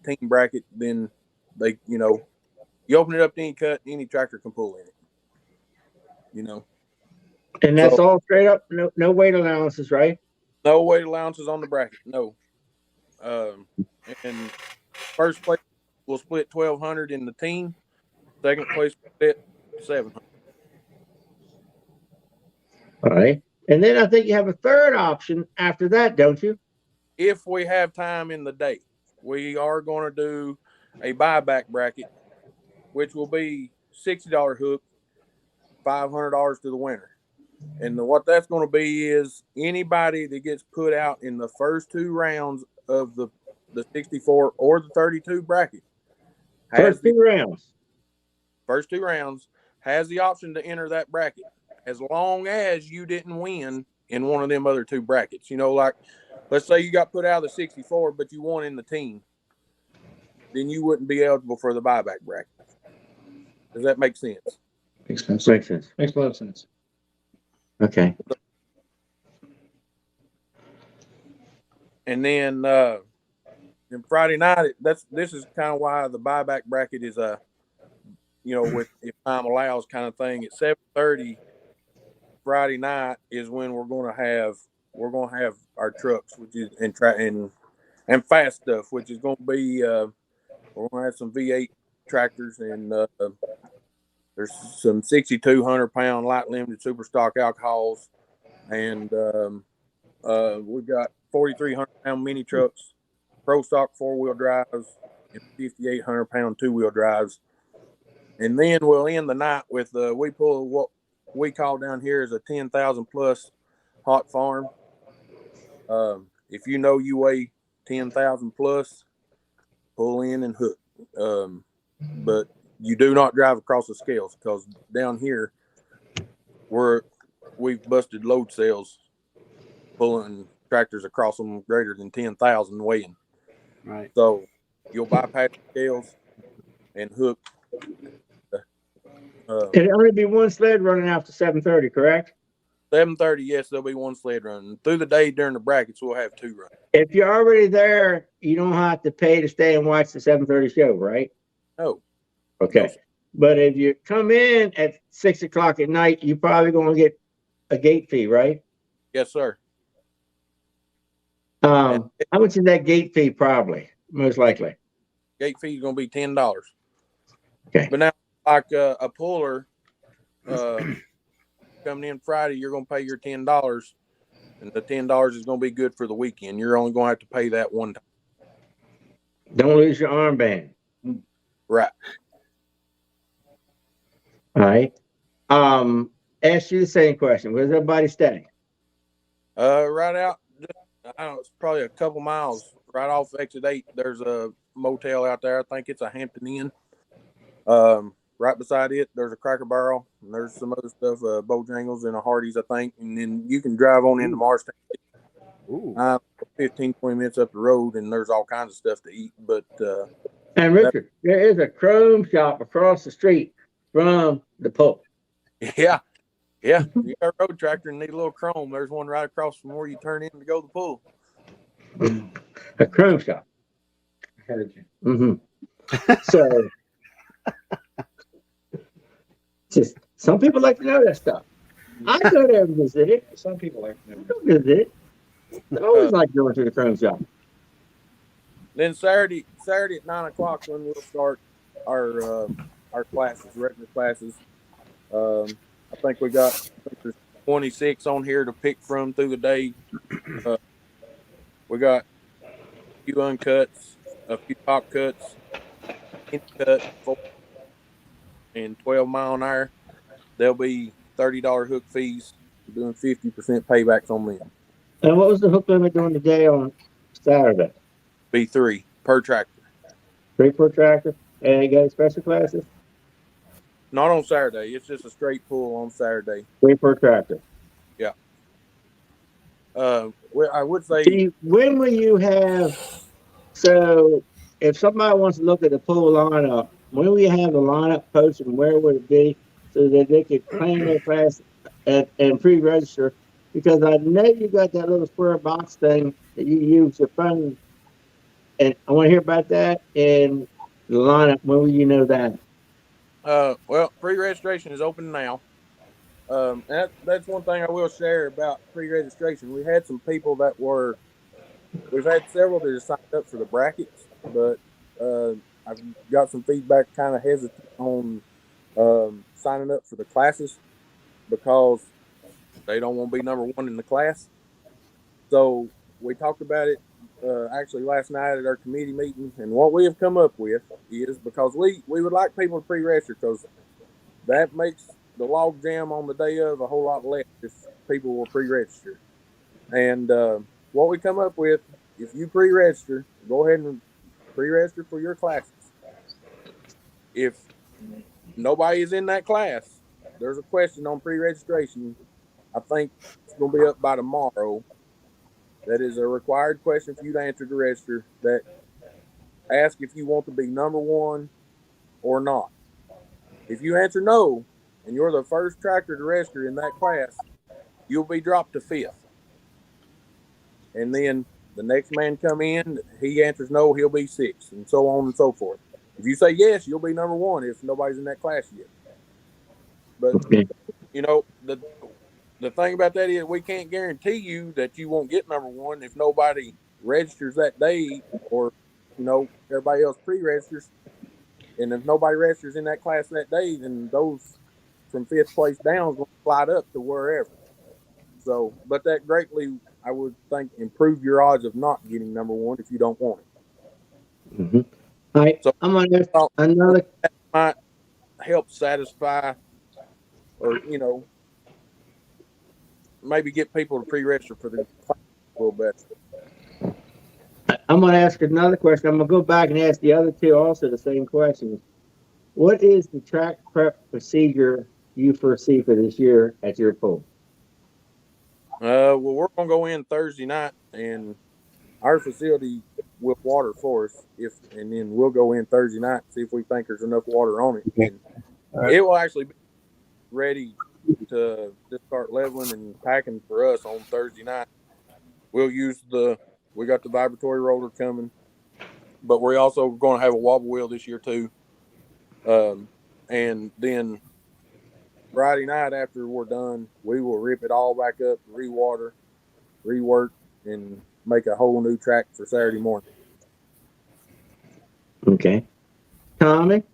team bracket, then they, you open it up to any cut, any tractor can pull in it. And that's all straight up, no weight allowances, right? No weight allowances on the bracket, no. And first place will split 1,200 in the team. Second place will split 700. All right. And then I think you have a third option after that, don't you? If we have time in the day, we are going to do a buyback bracket, which will be $60 hook, $500 to the winner. And what that's going to be is anybody that gets put out in the first two rounds of the 64 or the 32 bracket. First two rounds has the option to enter that bracket as long as you didn't win in one of them other two brackets. Like let's say you got put out of the 64, but you won in the team, then you wouldn't be eligible for the buyback bracket. Does that make sense? Makes sense. Makes sense. Makes a lot of sense. Okay. And then Friday night, this is kind of why the buyback bracket is with if time allows kind of thing. At 7:30 Friday night is when we're going to have our trucks, which is and fast stuff, which is going to be we're going to have some V8 tractors and there's some 6,200 pound light limited super stock alcohols, and we've got 4,300 pound mini trucks, pro stock 4-wheel drives, and 5,800 pound 2-wheel drives. And then we'll end the night with we pull what we call down here is a 10,000 plus hot farm. If you weigh 10,000 plus, pull in and hook. But you do not drive across the scales because down here we've busted load cells pulling tractors across them greater than 10,000 weighing. Right. So you'll bypass the scales and hook. It'll only be one sled running after 7:30, correct? 7:30, yes, there'll be one sled running. Through the day during the brackets, we'll have two running. If you're already there, you don't have to pay to stay and watch the 7:30 show, right? No. Okay. No. But if you come in at 6 o'clock at night, you're probably going to get a gate fee, right? Yes, sir. How much is that gate fee? Probably, most likely. Gate fee is going to be $10. Okay. But now, like a puller coming in Friday, you're going to pay your $10, and the $10 is going to be good for the weekend. You're only going to have to pay that one time. Don't lose your armband. Right. All right. Ask you the same question. Where's everybody staying? Right out, I don't know, it's probably a couple miles right off exit 8. There's a motel out there. I think it's a Hampton Inn. Right beside it, there's a Cracker Barrel, and there's some other stuff, Bojangles and a Hardee's, I think. And then you can drive on into Marstown, Ooh. 15, 20 minutes up the road, and there's all kinds of stuff to eat. But And Richard, there is a chrome shop across the street from the pool. yeah, you got a road tractor and need a little chrome. There's one right across from where you turn in to go to the pool. A chrome shop. Mm-hmm. So, just some people like to know that stuff. I go there and visit it. Some people like to know. I visit it. I always like going to the chrome shop. Then Saturday at 9:00 when we'll start our classes, regular classes. I think there's 26 on here to pick from through the day. We got a few uncuts, a few top cuts, any cut, and 12 mile an hour. There'll be $30 hook fees, doing 50% paybacks on them. And what was the hook limit during the day on Saturday? Be 3 per tractor. 3 per tractor? And you got special classes? Not on Saturday. It's just a straight pull on Saturday. 3 per tractor. Yeah. I would say. See, when will you have? So, if somebody wants to look at the pool lineup, when will you have the lineup posted, and where would it be, so that they could claim their class and pre-register? Because I know you got that little square box thing that you use your phone, and I want to hear about that and the lineup. When will you know that? Well, pre-registration is open now. That's one thing I will share about pre-registration. We had some people we've had several that have signed up for the brackets, but I've got some feedback kind of hesitant on signing up for the classes because they don't want to be number one in the class. So we talked about it actually last night at our committee meeting, and what we have come up with is, because we would like people to pre-register, because that makes the log jam on the day of a whole lot less if people will pre-register. And what we come up with, if you pre-register, go ahead and pre-register for your classes. If nobody is in that class, there's a question on pre-registration. I think it's going to be up by tomorrow. That is a required question for you to answer to register, that ask if you want to be number one or not. If you answer no, and you're the first tractor to register in that class, you'll be dropped to 5th. And then the next man come in, he answers no, he'll be 6th, and so on and so forth. If you say yes, you'll be number one if nobody's in that class yet. But, the thing about that is we can't guarantee you that you won't get number one if nobody registers that day, or, everybody else pre-registers. And if nobody registers in that class that day, then those from 5th place down is going to slide up to wherever. So, but that greatly, I would think, improve your odds of not getting number one if you don't want it. Mm-hmm. All right. So, I'm going to ask another. That might help satisfy, or, maybe get people to pre-register for the class a little bit. I'm going to ask another question. I'm going to go back and ask the other two also the same questions. What is the track prep procedure you foresee for this year at your pool? Well, we're going to go in Thursday night, and our facility will water for us, and then we'll go in Thursday night and see if we think there's enough water on it. And it will actually be ready to just start leveling and packing for us on Thursday night. We got the vibratory roller coming, but we're also going to have a wobble wheel this year too. And then Friday night after we're done, we will rip it all back up, rewater, rework, and make a whole new track for Saturday morning. Okay. Tommy,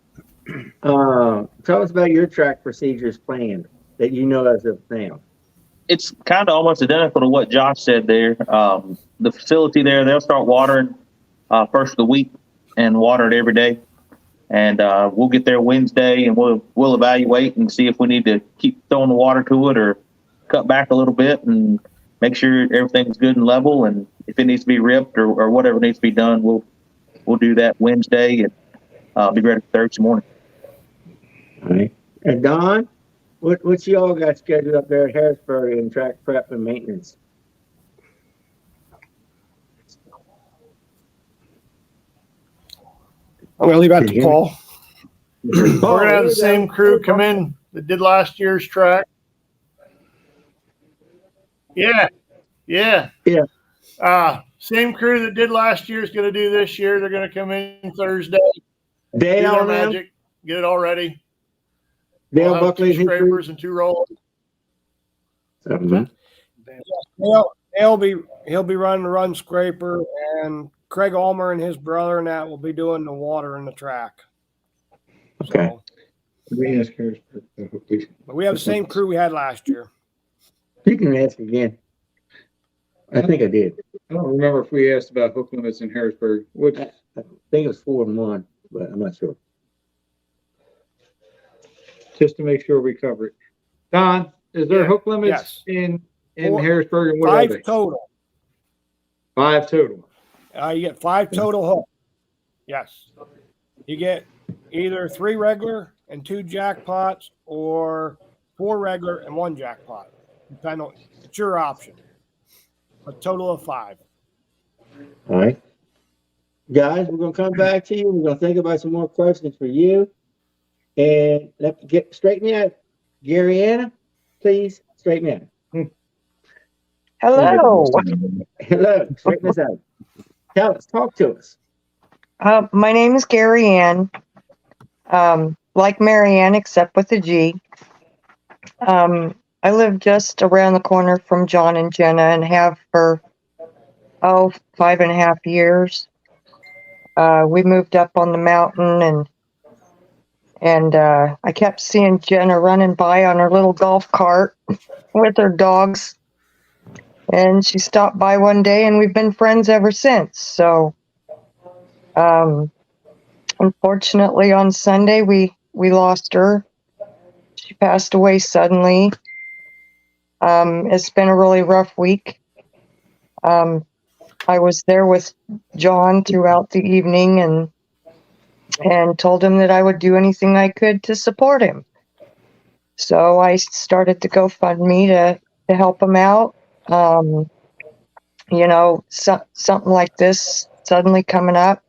tell us about your track procedures planned that you know as of now. It's kind of almost identical to what Josh said there. The facility there, they'll start watering first of the week and water it every day. And we'll get there Wednesday, and we'll evaluate and see if we need to keep throwing the water to it or cut back a little bit and make sure everything's good and level. And if it needs to be ripped or whatever needs to be done, we'll do that Wednesday and be ready for Thursday morning. All right. And Don, what you all got scheduled up there at Harrisburg in track prep and maintenance? I'm gonna leave that to Paul. We're gonna have there the you same go. crew come in that did last year's track. Yeah, yeah. Same crew that did last year is gonna do this year. They're gonna come in Thursday, do Dale their and them? magic, get it all ready. Dale We'll have Buckley 2 and his group? scrapers and 2 rollers. Mhm. He'll be running the run scraper, and Craig Ulmer and his brother and that will be doing the water in the track. Okay. So, We ask Harrisburg. but we have the same crew we had last year. You can ask again. I think I did. I don't remember if we asked about hook limits in Harrisburg. Which, I think it was 4-1, but I'm not sure. just to make sure we cover it. Don, is there Yeah, hook limits yes. in Four- Harrisburg, and what are 5 they? total. 5 total. You get 5 total hooks. Yes. You get either 3 regular and 2 jackpots, or 4 regular and 1 jackpot. Depending on, it's your option. A total of 5. All right. Guys, we're going to come back to you. We're going to think about some more questions for you. And let's get straighten me out. Garianna, please straighten me out. Hello. Hello, straighten us out. Tell us, talk to us. My name is Garianna. Like Marianne, except with a G. I live just around the corner from John and Jenna, and have for 5.5 years. We moved up on the mountain, and I kept seeing Jenna running by on her little golf cart with her dogs. And she stopped by one day, and we've been friends ever since. So, unfortunately, on Sunday we lost her. She passed away suddenly. It's been a really rough week. I was there with John throughout the evening, and told him that I would do anything I could to support him. So I started the GoFundMe to help him out. Something like this suddenly coming up,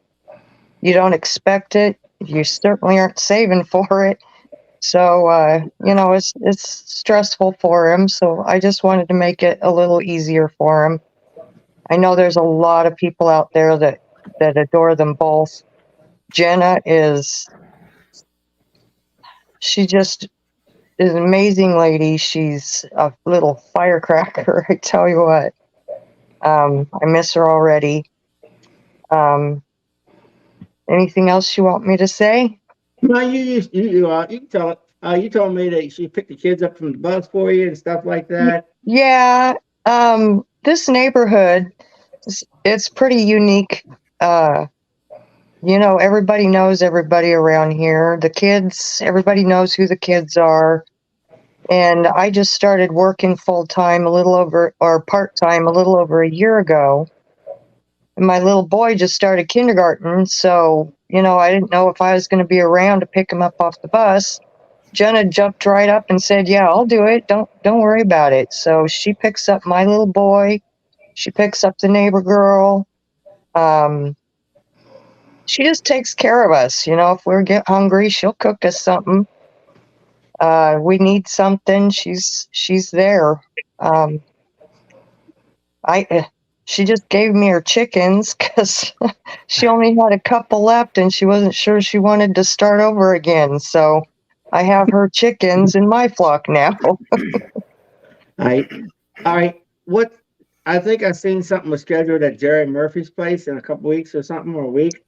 you don't expect it. You certainly aren't saving for it. So, it's stressful for him. So I just wanted to make it a little easier for him. I know there's a lot of people out there that adore them both. Jenna she just is an amazing lady. She's a little firecracker, I tell you what. I miss her already. Anything else you want me to say? No, you can tell it. You told me that she picked the kids up from the bus for you and stuff like that. Yeah. This neighborhood, it's pretty unique. Everybody knows everybody around here. The kids, everybody knows who the kids are. And I just started working full-time part-time a little over a year ago. And my little boy just started kindergarten, so, I didn't know if I was going to be around to pick him up off the bus. Jenna jumped right up and said, "Yeah, I'll do it. Don't worry about it." So she picks up my little boy. She picks up the neighbor girl. She just takes care of us. If we get hungry, she'll cook us something. We need something, she's there. She just gave me her chickens because she only had a couple left, and she wasn't sure she wanted to start over again. So I have her chickens in my flock now. All right. What? I think I seen something was scheduled at Jerry Murphy's place in a couple weeks or something, or a week.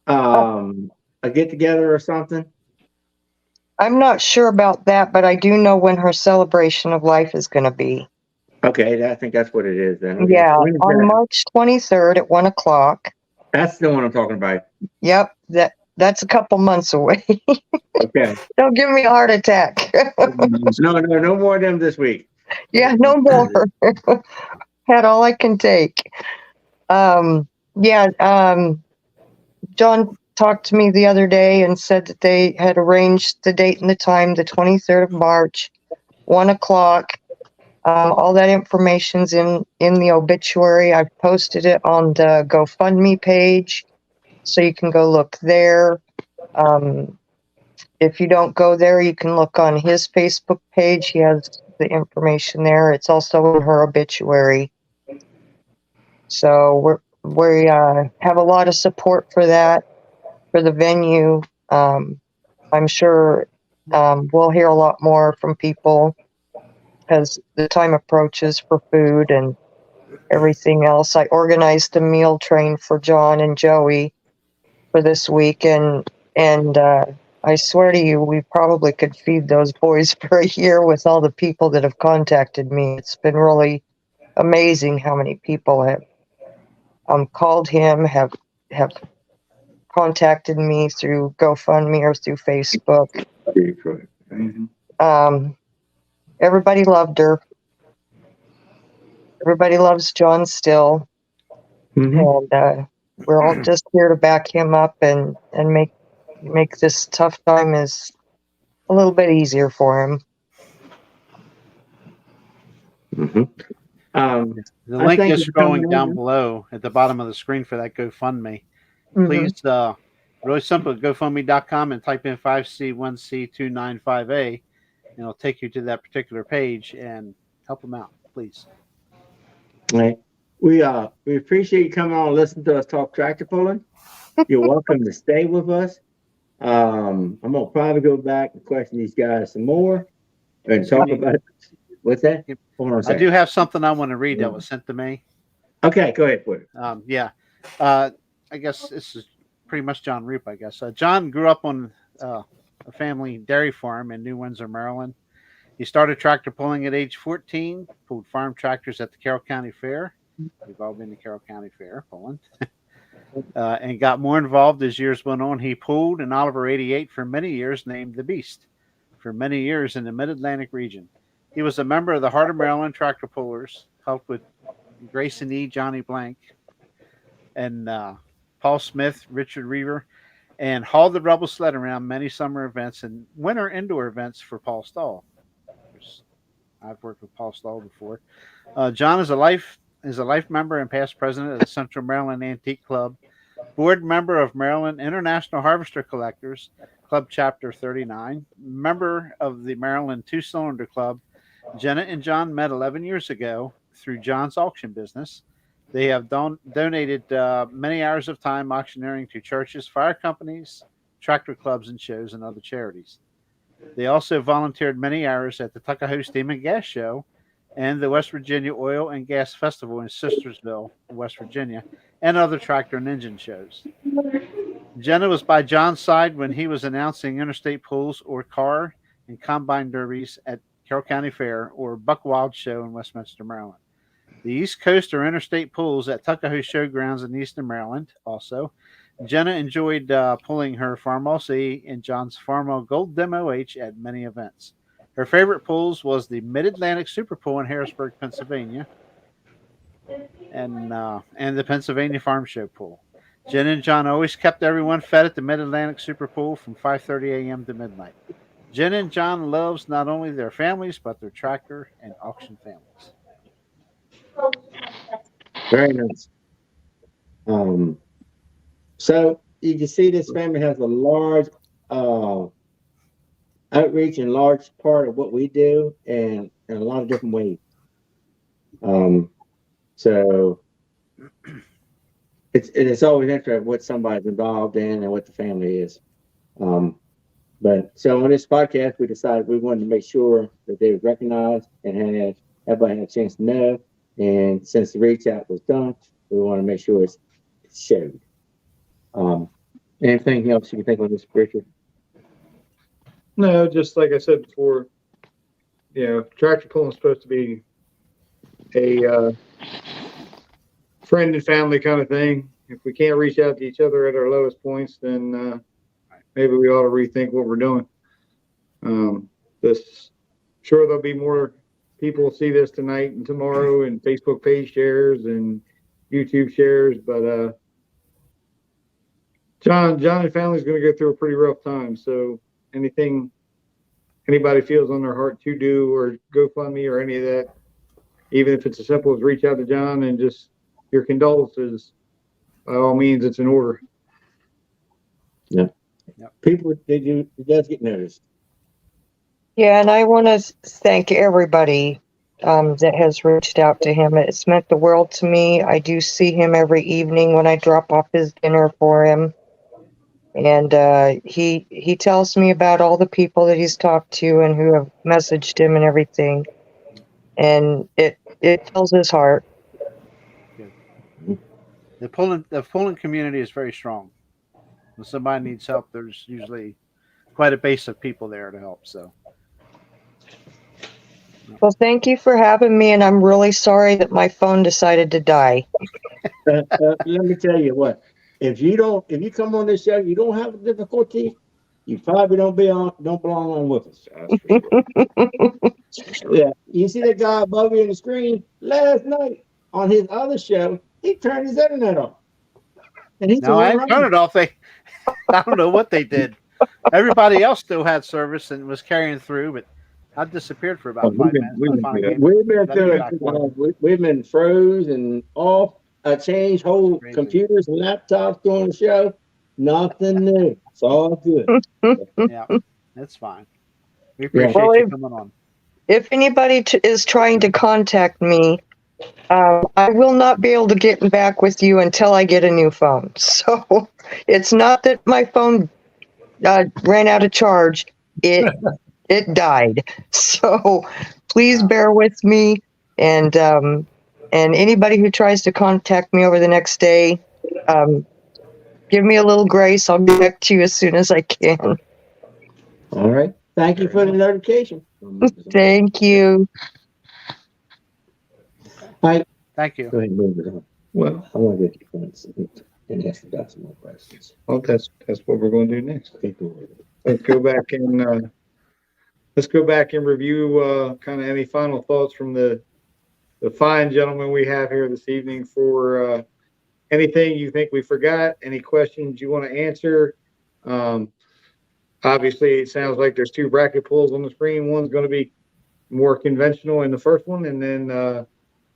A get together or something. I'm not sure about that, but I do know when her celebration of life is going to be. Okay, I think that's what it is then. Okay. Yeah, When is on that? March 23rd at 1:00. That's the one I'm talking about. Yep, that's a couple months away. Okay. Don't give me a heart attack. No more of them this week. Yeah, no more. Had all I can take. John talked to me the other day and said that they had arranged the date and the time, the 23rd of March, 1:00. All that information's in the obituary. I've posted it on the GoFundMe page. So you can go look there. If you don't go there, you can look on his Facebook page. He has the information there. It's also in her obituary. So we have a lot of support for that, for the venue. I'm sure we'll hear a lot more from people as the time approaches for food and everything else. I organized a meal train for John and Joey for this week, and I swear to you, we probably could feed those boys for a year with all the people that have contacted me. It's been really amazing how many people have called him, have contacted me through GoFundMe or through Facebook. Everybody loved her. Everybody loves John still, and we're all just here to back him up and make this tough time as a little bit easier for him. The The link is scrolling down below at the bottom of the screen for that GoFundMe. Please, really simple, GoFundMe.com and type in 5C1C295A, and it'll take you to that particular page and help them out, please. Right. We appreciate you coming on and listening to us talk tractor pulling. You're welcome to stay with us. I'm gonna probably go back and question these guys some more and talk about it. What's that? I do have something I want to read that was sent to me. Okay, go ahead, please. I guess this is pretty much John Roop, I guess. John grew up on a family dairy farm in New Windsor, Maryland. He started tractor pulling at age 14, pulled farm tractors at the Carroll County Fair. We've all been to Carroll County Fair pulling. And got more involved as years went on. He pulled an Oliver 88 for many years, named the Beast, for many years in the Mid-Atlantic region. He was a member of the Heart of Maryland Tractor Pullers, helped with Grayson E., Johnny Blank, and Paul Smith, Richard Reaver, and hauled the Rebel sled around many summer events and winter indoor events for Paul Stahl. I've worked with Paul Stahl before. John is a life member and past president of the Central Maryland Antique Club, board member of Maryland International Harvester Collectors Club Chapter 39, member of the Maryland Two-Cylinder Club. Jena and John met 11 years ago through John's auction business. They have donated many hours of time auctioneering to churches, fire companies, tractor clubs, and shows, and other charities. They also volunteered many hours at the Tuckahoe Steam and Gas Show and the West Virginia Oil and Gas Festival in Sistersville, West Virginia, and other tractor and engine shows. Jena was by John's side when he was announcing interstate pulls or car and combine derbies at Carroll County Fair or Buck Wild Show in Westminster, Maryland. The East Coast or interstate pulls at Tuckahoe Showgrounds in Eastern Maryland also. Jena enjoyed pulling her Farmall C and John's Farmall Gold Demo H at many events. Her favorite pulls was the Mid-Atlantic Super Pull in Harrisburg, Pennsylvania, and the Pennsylvania Farm Show Pull. Jena and John always kept everyone fed at the Mid-Atlantic Super Pull from 5:30 a.m. to midnight. Jena and John loves not only their families, but their tractor and auction families. Very nice. So you can see this family has a large outreach and large part of what we do, and in a lot of different ways. So it's always interesting what somebody's involved in and what the family is. But so on this podcast, we decided we wanted to make sure that they were recognized and had everybody had a chance to know. And since the reach out was done, we want to make sure it's showed. Anything else you can think of, Mr. Richard? No, just like I said before, tractor pulling is supposed to be a friend and family kind of thing. If we can't reach out to each other at our lowest points, then maybe we ought to rethink what we're doing. Sure, there'll be more people see this tonight and tomorrow, and Facebook page shares and YouTube shares, but John and family's going to go through a pretty rough time. So anything anybody feels on their heart to do, or GoFundMe or any of that, even if it's as simple as reach out to John and just your condolences, by all means, it's in order. Yeah. Yep. People, it does get noticed. Yeah, and I want to thank everybody that has reached out to him. It's meant the world to me. I do see him every evening when I drop off his dinner for him. And he tells me about all the people that he's talked to and who have messaged him and everything. And it fills his heart. The Poland community is very strong. When somebody needs help, there's usually quite a base of people there to help. So, Well, thank you for having me, and I'm really sorry that my phone decided to die. Let me tell you what. If you come on this show, you don't have a difficulty, you probably don't belong on with us. Yeah. You see that guy above you on the screen last night on his other show, he turned his internet off. And he's no, I turned it off. I don't know what they did. Everybody else still had service and was carrying through, but I disappeared for about 5 minutes. We've been froze and off. I changed whole computers and laptops during the show. Nothing new. It's all good. Yeah, that's fine. We appreciate you coming on. If anybody is trying to contact me, I will not be able to get back with you until I get a new phone. So it's not that my phone ran out of charge. It died. So please bear with me. And anybody who tries to contact me over the next day, give me a little grace. I'll get back to you as soon as I can. All right. Thank you for the notification. Thank you. Hi. Thank you. Go ahead and move it on. Well, I want to get your points and ask you some more questions. Well, that's what we're going to do next. Let's go back and review kind of any final thoughts from the fine gentlemen we have here this evening for anything you think we forgot, any questions you want to answer. Obviously, it sounds like there's 2 bracket pulls on the screen. One's going to be more conventional in the first one, and then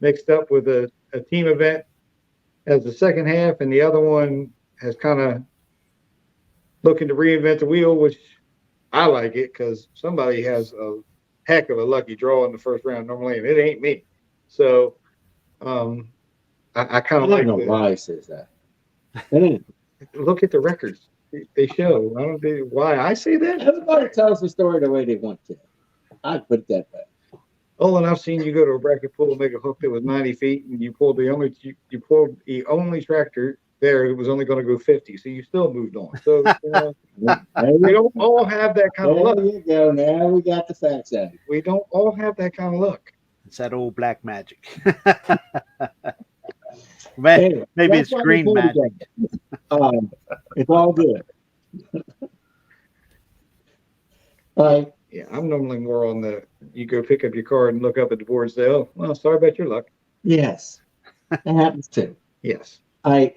mixed up with a team event as the second half, and the other one has kind of looking to reinvent the wheel, which I like it because somebody has a heck of a lucky draw in the first round normally, and it ain't me. So I kind of like. I don't know why he says that. Look at the records; they show. I don't know why I say that. Everybody tells the story the way they want to. I put it that way. Oh, and I've seen you go to a bracket pull and make a hook that was 90 feet, and you pulled the only tractor there that was only going to go 50, so you still moved on. So we don't all have that kind of luck. There you go. Now we got the facts out. We don't all have that kind of luck. It's that old black magic. Maybe it's green magic. It's all good. Yeah, I'm normally more on you go pick up your card and look up at the board and say, oh, well, sorry about your luck. Yes, that happens too. Yes. I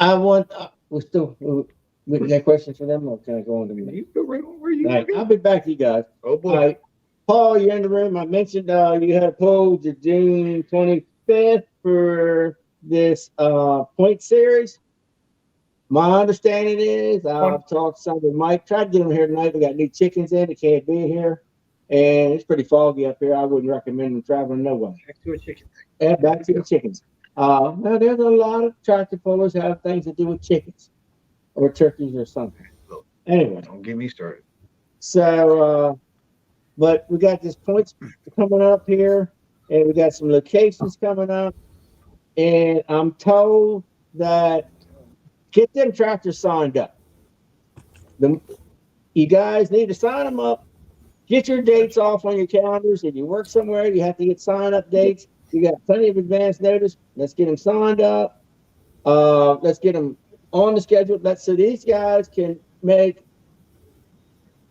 want, we got questions for them, or can I go on to me? You go right on where you Right, I'll be back to you guys. Oh, boy. Paul, you're in the room. I mentioned you had a poll to June 25th for this point series. My understanding is I've talked some with Mike. Tried to get him here tonight. We got new chickens in. They can't be here. And it's pretty foggy up here. I wouldn't recommend them traveling no way. Back to a chicken. Yeah, back to the chickens. Now, there's a lot of tractor pullers have things to do with chickens or turkeys or something. Anyway. Don't get me started. So, but we got this points coming up here, and we got some locations coming up. And I'm told that get them tractors signed up. You guys need to sign them up. Get your dates off on your calendars. If you work somewhere, you have to get sign-up dates. You got plenty of advance notice. Let's get them signed up. Let's get them on the schedule. So these guys can make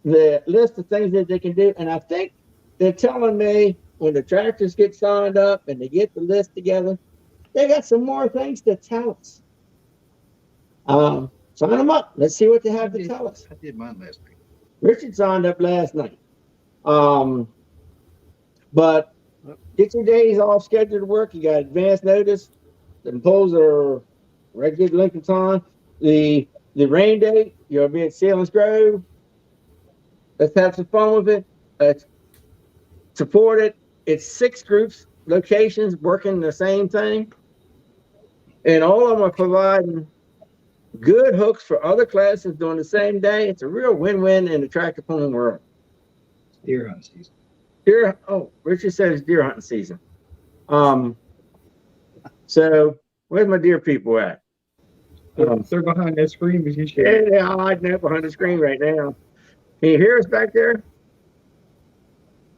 the list of things that they can do. And I think they're telling me when the tractors get signed up and they get the list together, they got some more things to tell us. Sign them up. Let's see what they have to tell us. I did mine last night. Richard signed up last night. But get your days off scheduled to work. You got advance notice. The polls are regular length of time. The the rain date, you'll be at Sealands Grove. Let's have some fun with it. Let's support it. It's 6 groups, locations working the same thing. And all of them are providing good hooks for other classes during the same day. It's a real win-win in the tractor pulling world. Deer hunt season. Richard said it's deer hunting season. So where's my deer people at? They're behind that screen, but you should. Yeah, I'm hiding up behind the screen right now. Can you hear us back there?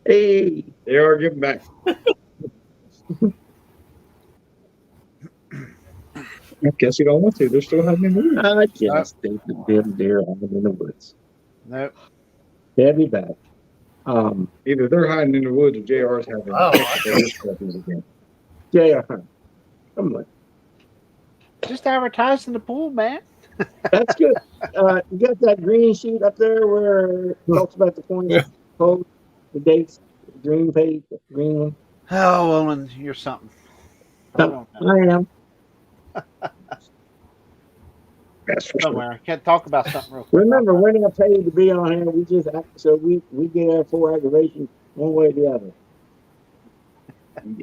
Hey. They are giving back. I guess you don't want to. They're still hiding in the woods. I just think the damn deer are in the woods. Nope. They'll be back. Either they're hiding in the woods or JR's having. JR, come on. Just advertising the pool, man. That's good. You got that green sheet up there where it talks about the points, code, the dates, the green page, the green one. Oh, Olan, you're something. Hold on now. I am. That's for Somewhere. sure. I can't talk about something real quick. Remember, we're not paid to be on here. We just so we get our full aggravation one way or the other.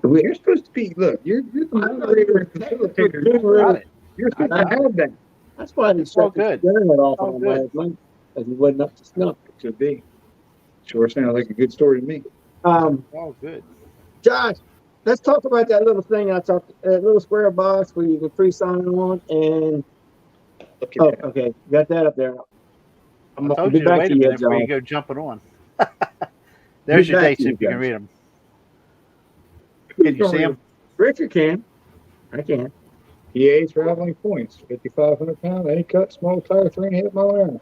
You're supposed to be. Look, you're the moderator and facilitator. Got it. You're supposed to have that. That's why he all shut the good. stereo off All on good. last night, because he wasn't up to snuff. Should be. Sure sounds like a good story to me. Oh, good. Josh, let's talk about that little thing that little square box where you can pre-sign on and. Look Oh, at that. okay, got that up there. I told you to wait a minute before you go jumping on. There's your dates if you can read them. Can you see them? Richard can. I can. EA traveling points, 5,500 pounds, any cut, small tire, 3.5 mile an hour.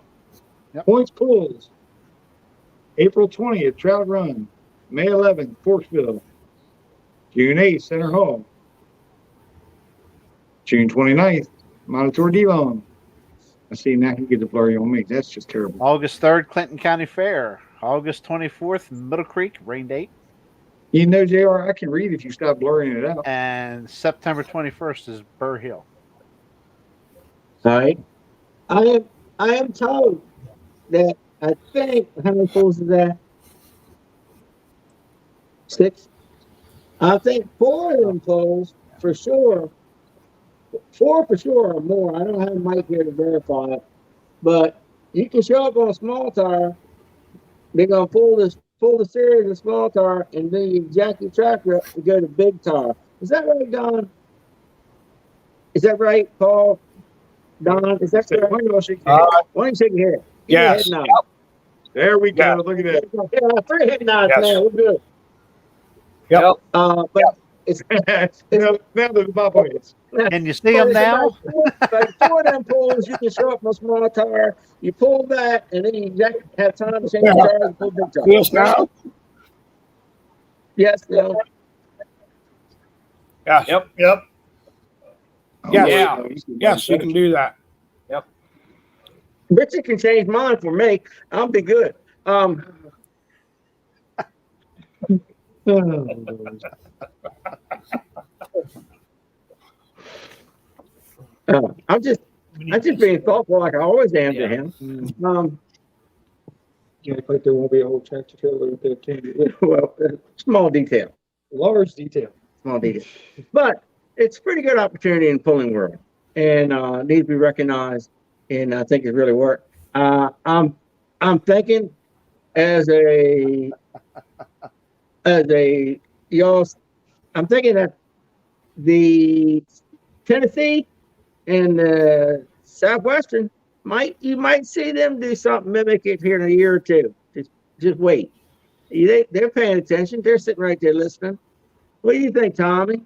Yep. Points pools. April 20th, Trout Run. May 11th, Forksville. June 8th, Center Hall. June 29th, Monitor D-Long. I see now he gets a blurry on me. That's just terrible. August 3rd, Clinton County Fair. August 24th, Middle Creek, rain date. You know, JR, I can read if you stop blurring it out. And September 21st is Burr Hill. All right. I am told that I think how many pools is that? 6. I think 4 of them pools for sure. 4 for sure or more. I don't have a mic here to verify it, but you can show up on a small tire. They're gonna pull the series of small tire, and then you jack your tractor up to go to big tire. Is that right, Don? Is that right, Paul? Don, is that correct? Why don't you shake your head? Give me a head Yes. nod. There we go. Yeah. Look at that. Yeah, 3 head nods Yes. now. We're good. Yep. But it's now the bobbleheads. Can you see them now? Like 4 of them pulls, you can show up on a small tire. You pull back, and then you have time to change the tires and pull big tires. Yes, now? Yes, no. Yes. Yep. Yes. Yeah. Yes, you can do that. Richard can change mine for me. I'll be good. I'm just being thoughtful like I always am to him. Yeah, like there won't be a whole tractor trailer with that candy. Well, small detail. Large detail. Small detail. But it's a pretty good opportunity in the pulling world, and needs to be recognized, and I think it really worked. I'm thinking as a y'all, I'm thinking that the Tennessee and the Southwestern you might see them do something, mimic it here in a year or two. Just wait. They're paying attention. They're sitting right there listening. What do you think, Tommy?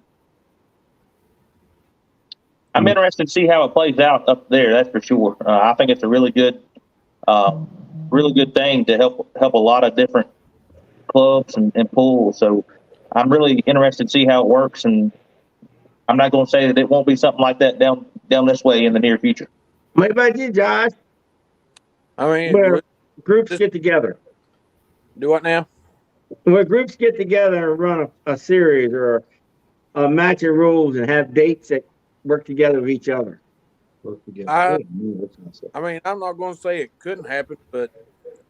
I'm interested to see how it plays out up there. That's for sure. I think it's a really good thing to help a lot of different clubs and pools. So I'm really interested to see how it works, and I'm not going to say that it won't be something like that down this way in the near future. What about you, Josh? I mean, Where groups get together. do what now? Where groups get together and run a series or a match of rules and have dates that work together with each other. I mean, I'm not going to say it couldn't happen, but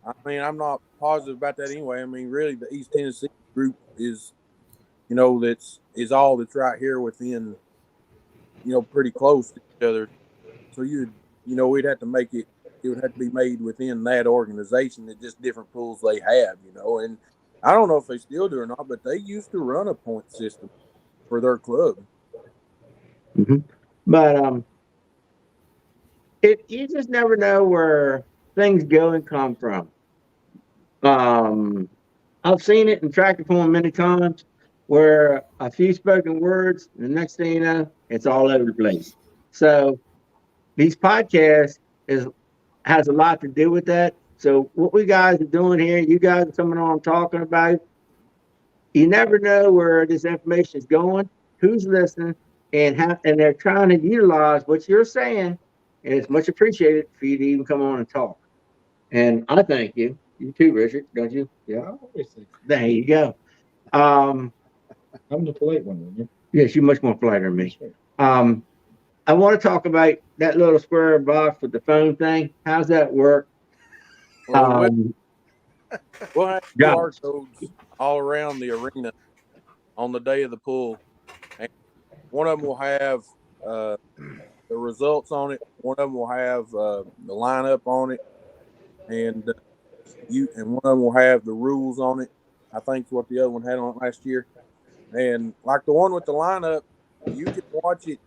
I mean, I'm not positive about that anyway. I mean, really, the East Tennessee group is, is all that's right here within, pretty close to each other. So we'd have to make it. It would have to be made within that organization. That just different pools they have, And I don't know if they still do or not, but they used to run a point system for their club. Mm-hmm. But you just never know where things go and come from. I've seen it in tractor pulling many times where a few spoken words, the next thing you know, it's all over the place. So these podcasts has a lot to do with that. So what we guys are doing here, you guys are coming on talking about, you never know where this information is going, who's listening, and they're trying to utilize what you're saying, and it's much appreciated for you to even come on and talk. And I thank you. You too, Richard, don't you? Yeah. There you go. I'm the polite one. Yes, you're much more polite than me. I want to talk about that little square box with the phone thing. How's that work? We'll have QR codes all around the arena on the day of the pull. And one of them will have the results on it. One of them will have the lineup on it, and one of them will have the rules on it. I think what the other one had on it last year. And like the one with the lineup, you can watch it.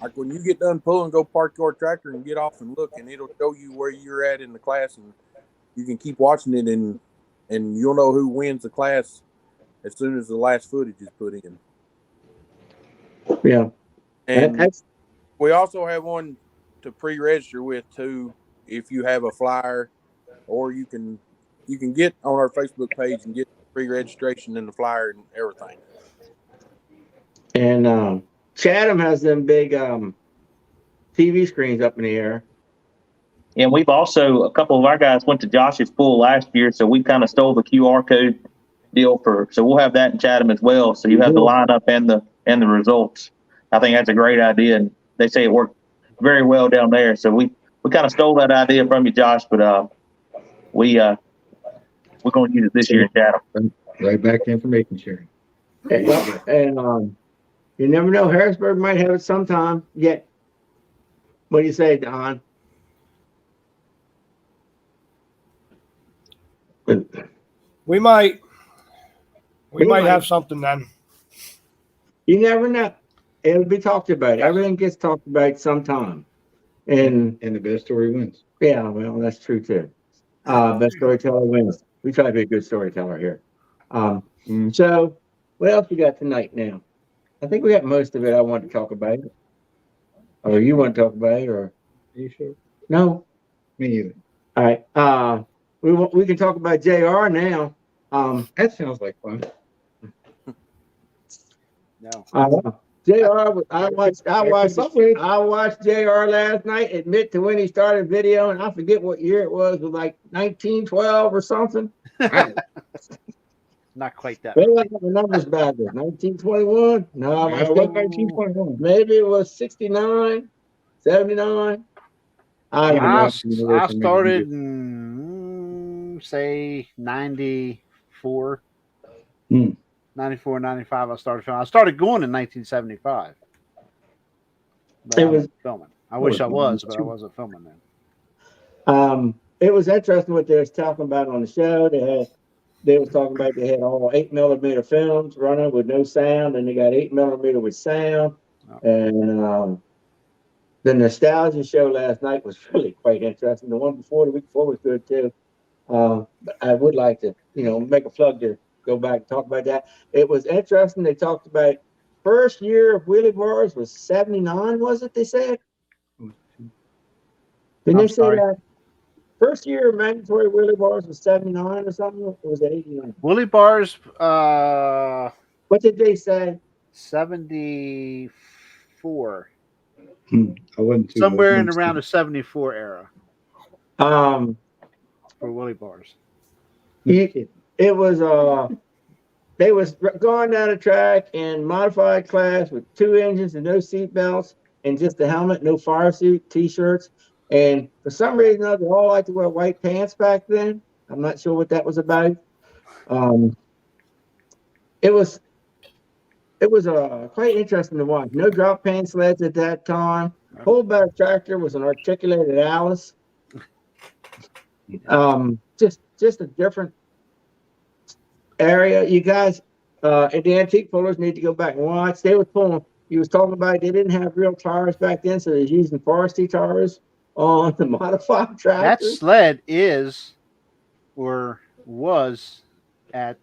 Like when you get done pulling, go park your tractor and get off and look, and it'll show you where you're at in the class, and you can keep watching it, and you'll know who wins the class as soon as the last footage is put in. Yeah. And we also have one to pre-register with too, if you have a flyer, or you can get on our Facebook page and get pre-registration and the flyer and everything. And Chatham has them big TV screens up in the air. And we've also, a couple of our guys went to Josh's pool last year, so we kind of stole the QR code deal so we'll have that in Chatham as well. So you have the lineup and the results. I think that's a great idea, and they say it worked very well down there. So we kind of stole that idea from you, Josh, but we're going to use it this year in Chatham. Right back to information sharing. And you never know, Harrisburg might have it sometime yet. What do you say, Don? We might have something then. You never know. It'll be talked about. Everything gets talked about sometime. And the best story wins. Yeah, well, that's true too. Best storyteller wins. We try to be a good storyteller here. So what else we got tonight now? I think we got most of it I want to talk about. Or you want to talk about it, or Are you sure? no? Me either. All right. We can talk about JR now. That sounds like fun. No. JR, I watched JR last night admit to when he started video, and I forget what year it was like 1912 or something. Not quite that. Maybe I got the numbers back there. 1921? No, it was 1921. Maybe it was 69, 79. I started in, say, 94. 94, 95, I started filming. I started going in 1975. But I was filming. I wish I was, but I wasn't filming then. It was interesting what they was talking about on the show. They was talking about they had all 8mm films running with no sound, and they got 8mm with sound. And the nostalgia show last night was really quite interesting. The one before, the week before, was good too. But I would like to, make a plug to go back and talk about that. It was interesting. They talked about first year of wheelie bars was 79, was it? They said. Didn't they say that? First year of mandatory wheelie bars was 79 or something? Or was it 89? Wheelie bars, what did they say? 74. I wasn't somewhere in around the 74 era. For wheelie bars. It was they was going down a track in modified class with 2 engines and no seat belts, and just the helmet, no fire suit, t-shirts. And for some reason, they all like to wear white pants back then. I'm not sure what that was about. It was quite interesting to watch. No drop pan sleds at that time. Whole back tractor was an articulated Alice. Just a different area. You guys at the antique pullers need to go back and watch. They were pulling. He was talking about they didn't have real tires back then, so they're using forestry tires on the modified tractors. That sled is or was at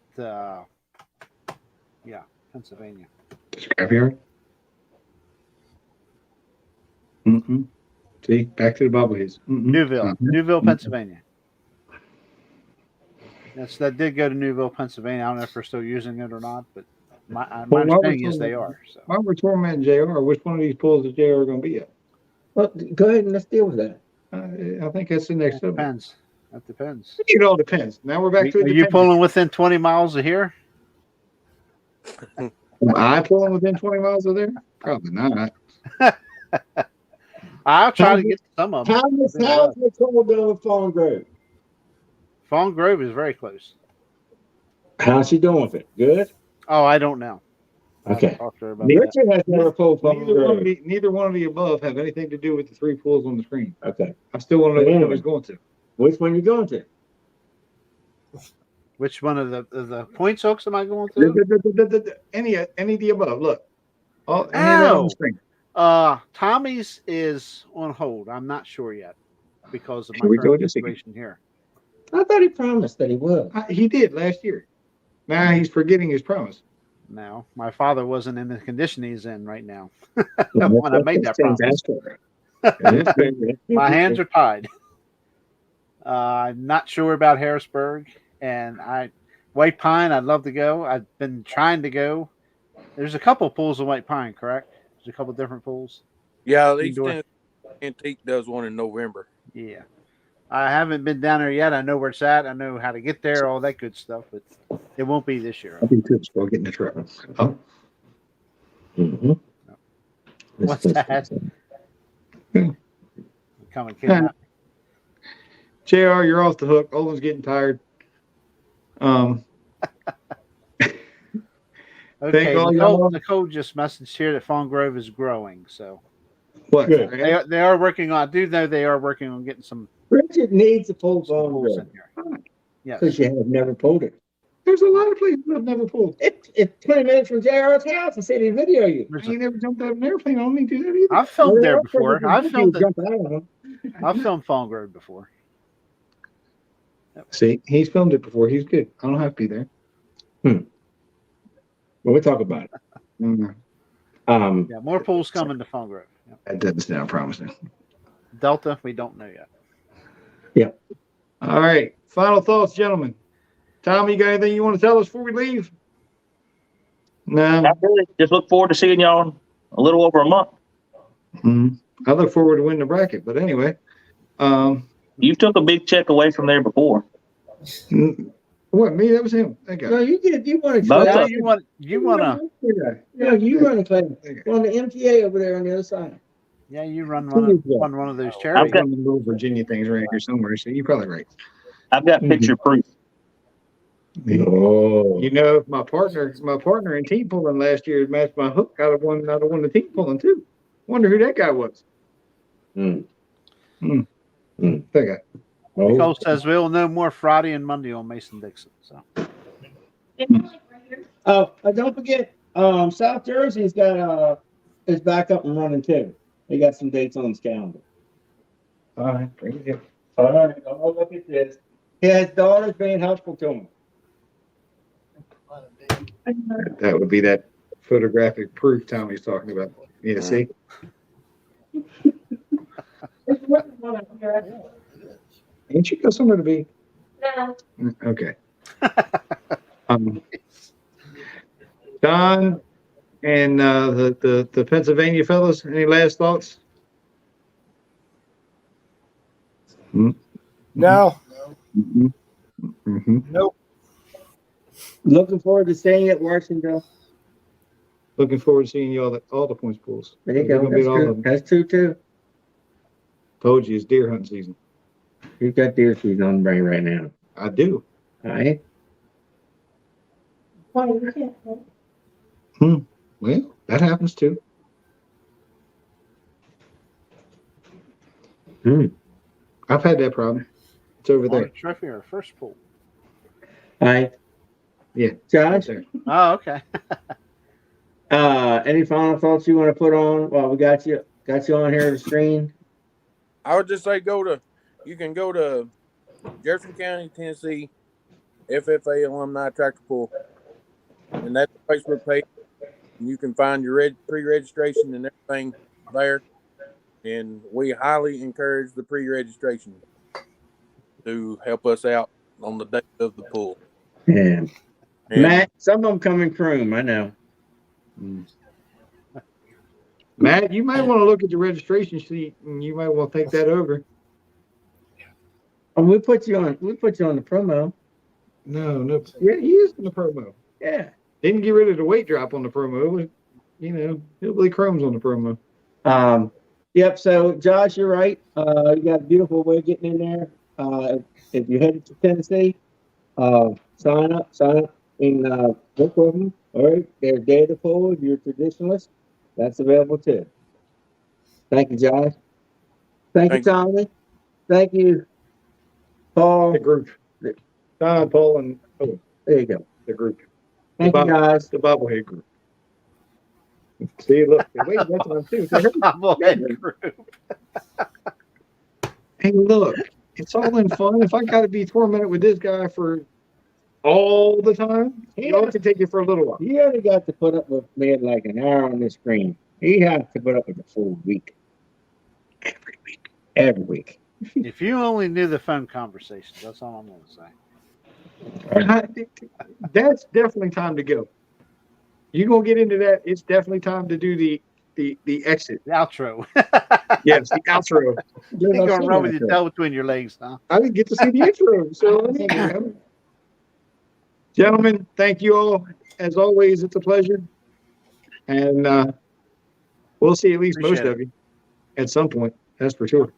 Pennsylvania. Scrapyard. See, back to the bobbleheads. Newville, Pennsylvania. That did go to Newville, Pennsylvania. I don't know if they're still using it or not, but my understanding is they are. So. While we're tormenting JR, which one of these pulls is JR going to be at? Well, go ahead and let's deal with that. I think that's the next subject. Depends. That depends. It all depends. Now we're back to it. Are you pulling within 20 miles of here? Am I pulling within 20 miles of there? Probably not. I'll try to get some of them. How's Nicole doing with Fawn Grove? Fawn Grove is very How's she doing with it? Good? Oh, I don't know. Okay. Richard has never pulled Fawn Grove. Neither one of the above have anything to do with the three pulls on the screen. Okay. I still want to know which one he's going to. Which one are you going to? Which one of the points hooks am I going to? Any of the above. Look. On the screen. Tommy's is on hold. I'm not sure yet because of my current situation here. I thought he promised that he would. He did last year. Now he's forgetting his promise. No, my father wasn't in the condition he's in right now when I made that promise. My hands are tied. I'm not sure about Harrisburg and White Pine. I'd love to go. I've been trying to go. There's a couple pools of White Pine, correct? There's a couple different pools. Yeah, at least Antique does one in November. Yeah. I haven't been down there yet. I know where it's at. I know how to get there, all that good stuff, but it won't be this year. I'll be good. We'll get in the truck. Oh. Mm-hmm. What's that? Come and kidnap. JR, you're off the hook. Olin's getting tired. Okay, Nicole just messaged here that Fawn Grove is growing. So what? They are working on. I do know they are working on getting some. Richard needs to pull Fawn pools Grove. In here. Yes, because you have never pulled it. There's a lot of places I've never pulled. It's 20 minutes from JR's house. I said he'd video you. You never jumped out of an airplane. I don't need to do that either. I've filmed there before. I've filmed Fawn Grove before. Yep. See, he's filmed it before. He's good. I don't have to be there. Well, we'll talk about it. Yeah, more pools coming to Fawn Grove. Yep. That doesn't sound promising. Delta, we don't know yet. Yeah. All right. Final thoughts, gentlemen. Tom, you got anything you want to tell us before we leave? No. Not really. Just look forward to seeing y'all in a little over a month. I look forward to winning the bracket, but anyway. You took a big check away from there before. What, me? That was him. That guy. No, you did. You want to. No, you want to. No, you run the class on the MTA over there on the other side. Yeah, you run one of those charities. I've got the little Virginia things around here somewhere, so you're probably right. I've got picture proof. Oh. You know, my partner in team pulling last year matched my hook out of one of the team pulling too. Wonder who that guy was. That guy. Nicole says we'll know more Friday and Monday on Mason-Dixon. So. Oh, don't forget, South Jersey's got is back up and running too. They got some dates on his calendar. All right, bring it here. All right, oh, look at this. His daughter's being helpful to him. That would be that photographic proof Tommy's talking about. Yeah, see? Ain't you got somewhere to be? No. Okay. Don and the Pennsylvania fellows, any last thoughts? No. Nope. Looking forward to staying at Washington. looking forward to seeing you all the points pools. There you We're go. gonna be That's at all true. of them. That's true too. Told you it's deer hunting season. You've got deer season on the brain right now. I do. All right. Well, that happens too. I've had that problem. It's over there. Trophy or first pool? All right. Yeah. Josh, There. Oh, okay. any final thoughts you want to put on while we got you on here on the screen? I would just say you can go to Jefferson County, Tennessee, FFA Alumni Tractor Pull, and that's the Facebook page. And you can find your pre-registration and everything there. And we highly encourage the pre-registration to help us out on the day of the pool. Yeah. And Matt, some of them come in Chrome, I know. Matt, you might want to look at the registration sheet and you might want to take that over. Oh, we put you on the promo. No. Yeah, he is in the promo. Yeah. Didn't get rid of the weight drop on the promo. It was, Hillbilly Chrome's on the promo. Yep. So Josh, you're right. You got a beautiful way of getting in there. If you're headed to Tennessee, sign up and book with them. All right. Their day of the pool, if you're a traditionalist, that's available too. Thank you, Josh. Thank you, Tommy. Thank you, Paul. The group. Tom, Paul, and there you go. The group. Thank you, guys. The bobblehead group. See, look, wait, that's on too. Bobblehead group. Hey, look, it's all in fun. If I got to be tormented with this guy for all the time, he only can take it for a little while. He only got to put up with me like an hour on the screen. He has to put up with the full week. Every week. If you only knew the phone conversations, that's all I'm going to say. That's definitely time to go. You're going to get into that. It's definitely time to do the exit. The outro. Yes, the outro. You're going to run with your tail between your legs, huh? I didn't get to see the intro. So, gentlemen, thank you all. As always, it's a pleasure. And we'll see at least most of you at some point. That's for sure.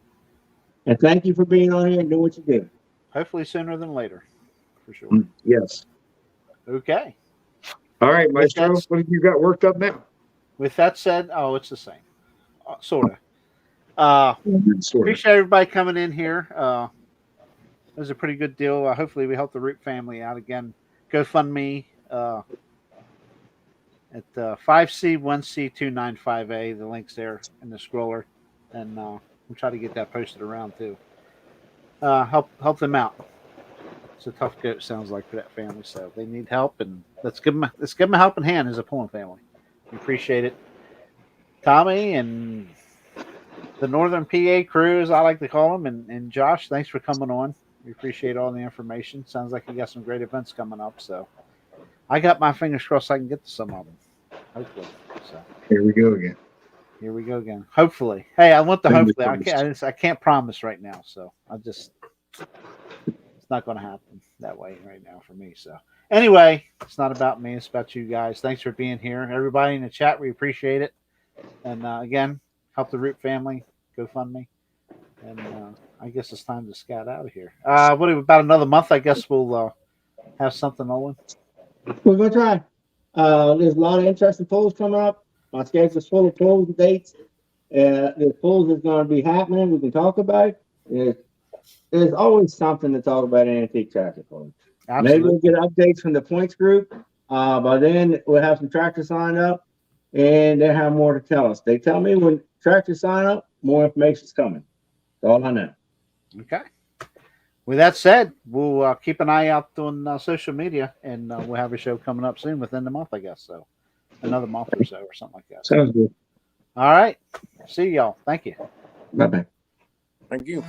And thank you for being on here and doing what you do. Hopefully sooner than later, for sure. Yes. Okay. All right, Maestro, what have you got worked up now? With that said, it's the same. Sort of. Appreciate everybody coming in here. It was a pretty good deal. Hopefully we helped the Roop family out again. GoFundMe at 5C1C295A. The link's there in the scroller. And we'll try to get that posted around too. Help them out. It's a tough go, it sounds like, for that family. So they need help, and let's give them a helping hand as a pulling family. We appreciate it. Tommy and the Northern PA crew, as I like to call them, and Josh, thanks for coming on. We appreciate all the information. Sounds like you got some great events coming up. So I got my fingers crossed I can get to some of them. Hopefully. So here we go again. Here we go again. Hopefully. Hey, I want the hopefully. I can't promise right now. So it's not going to happen that way right now for me. So anyway, it's not about me. It's about you guys. Thanks for being here. Everybody in the chat, we appreciate it. And again, help the Roop family. GoFundMe. And I guess it's time to scout out of here. About another month, I guess we'll have something on. We're going to try. There's a lot of interesting polls coming up. My schedule's full of polls and dates. The polls is going to be happening. We can talk about it. There's always something to talk about in antique tractor polls. Maybe we'll get updates from the points group. By then, we'll have some tractors signed up, and they'll have more to tell us. They tell me when tractors sign up, more information's coming. That's all I know. Okay. With that said, we'll keep an eye out on social media, and we'll have a show coming up soon within the month, I guess. So another month or so or something like that. Sounds good. All right. See y'all. Thank you. Bye-bye. Thank you.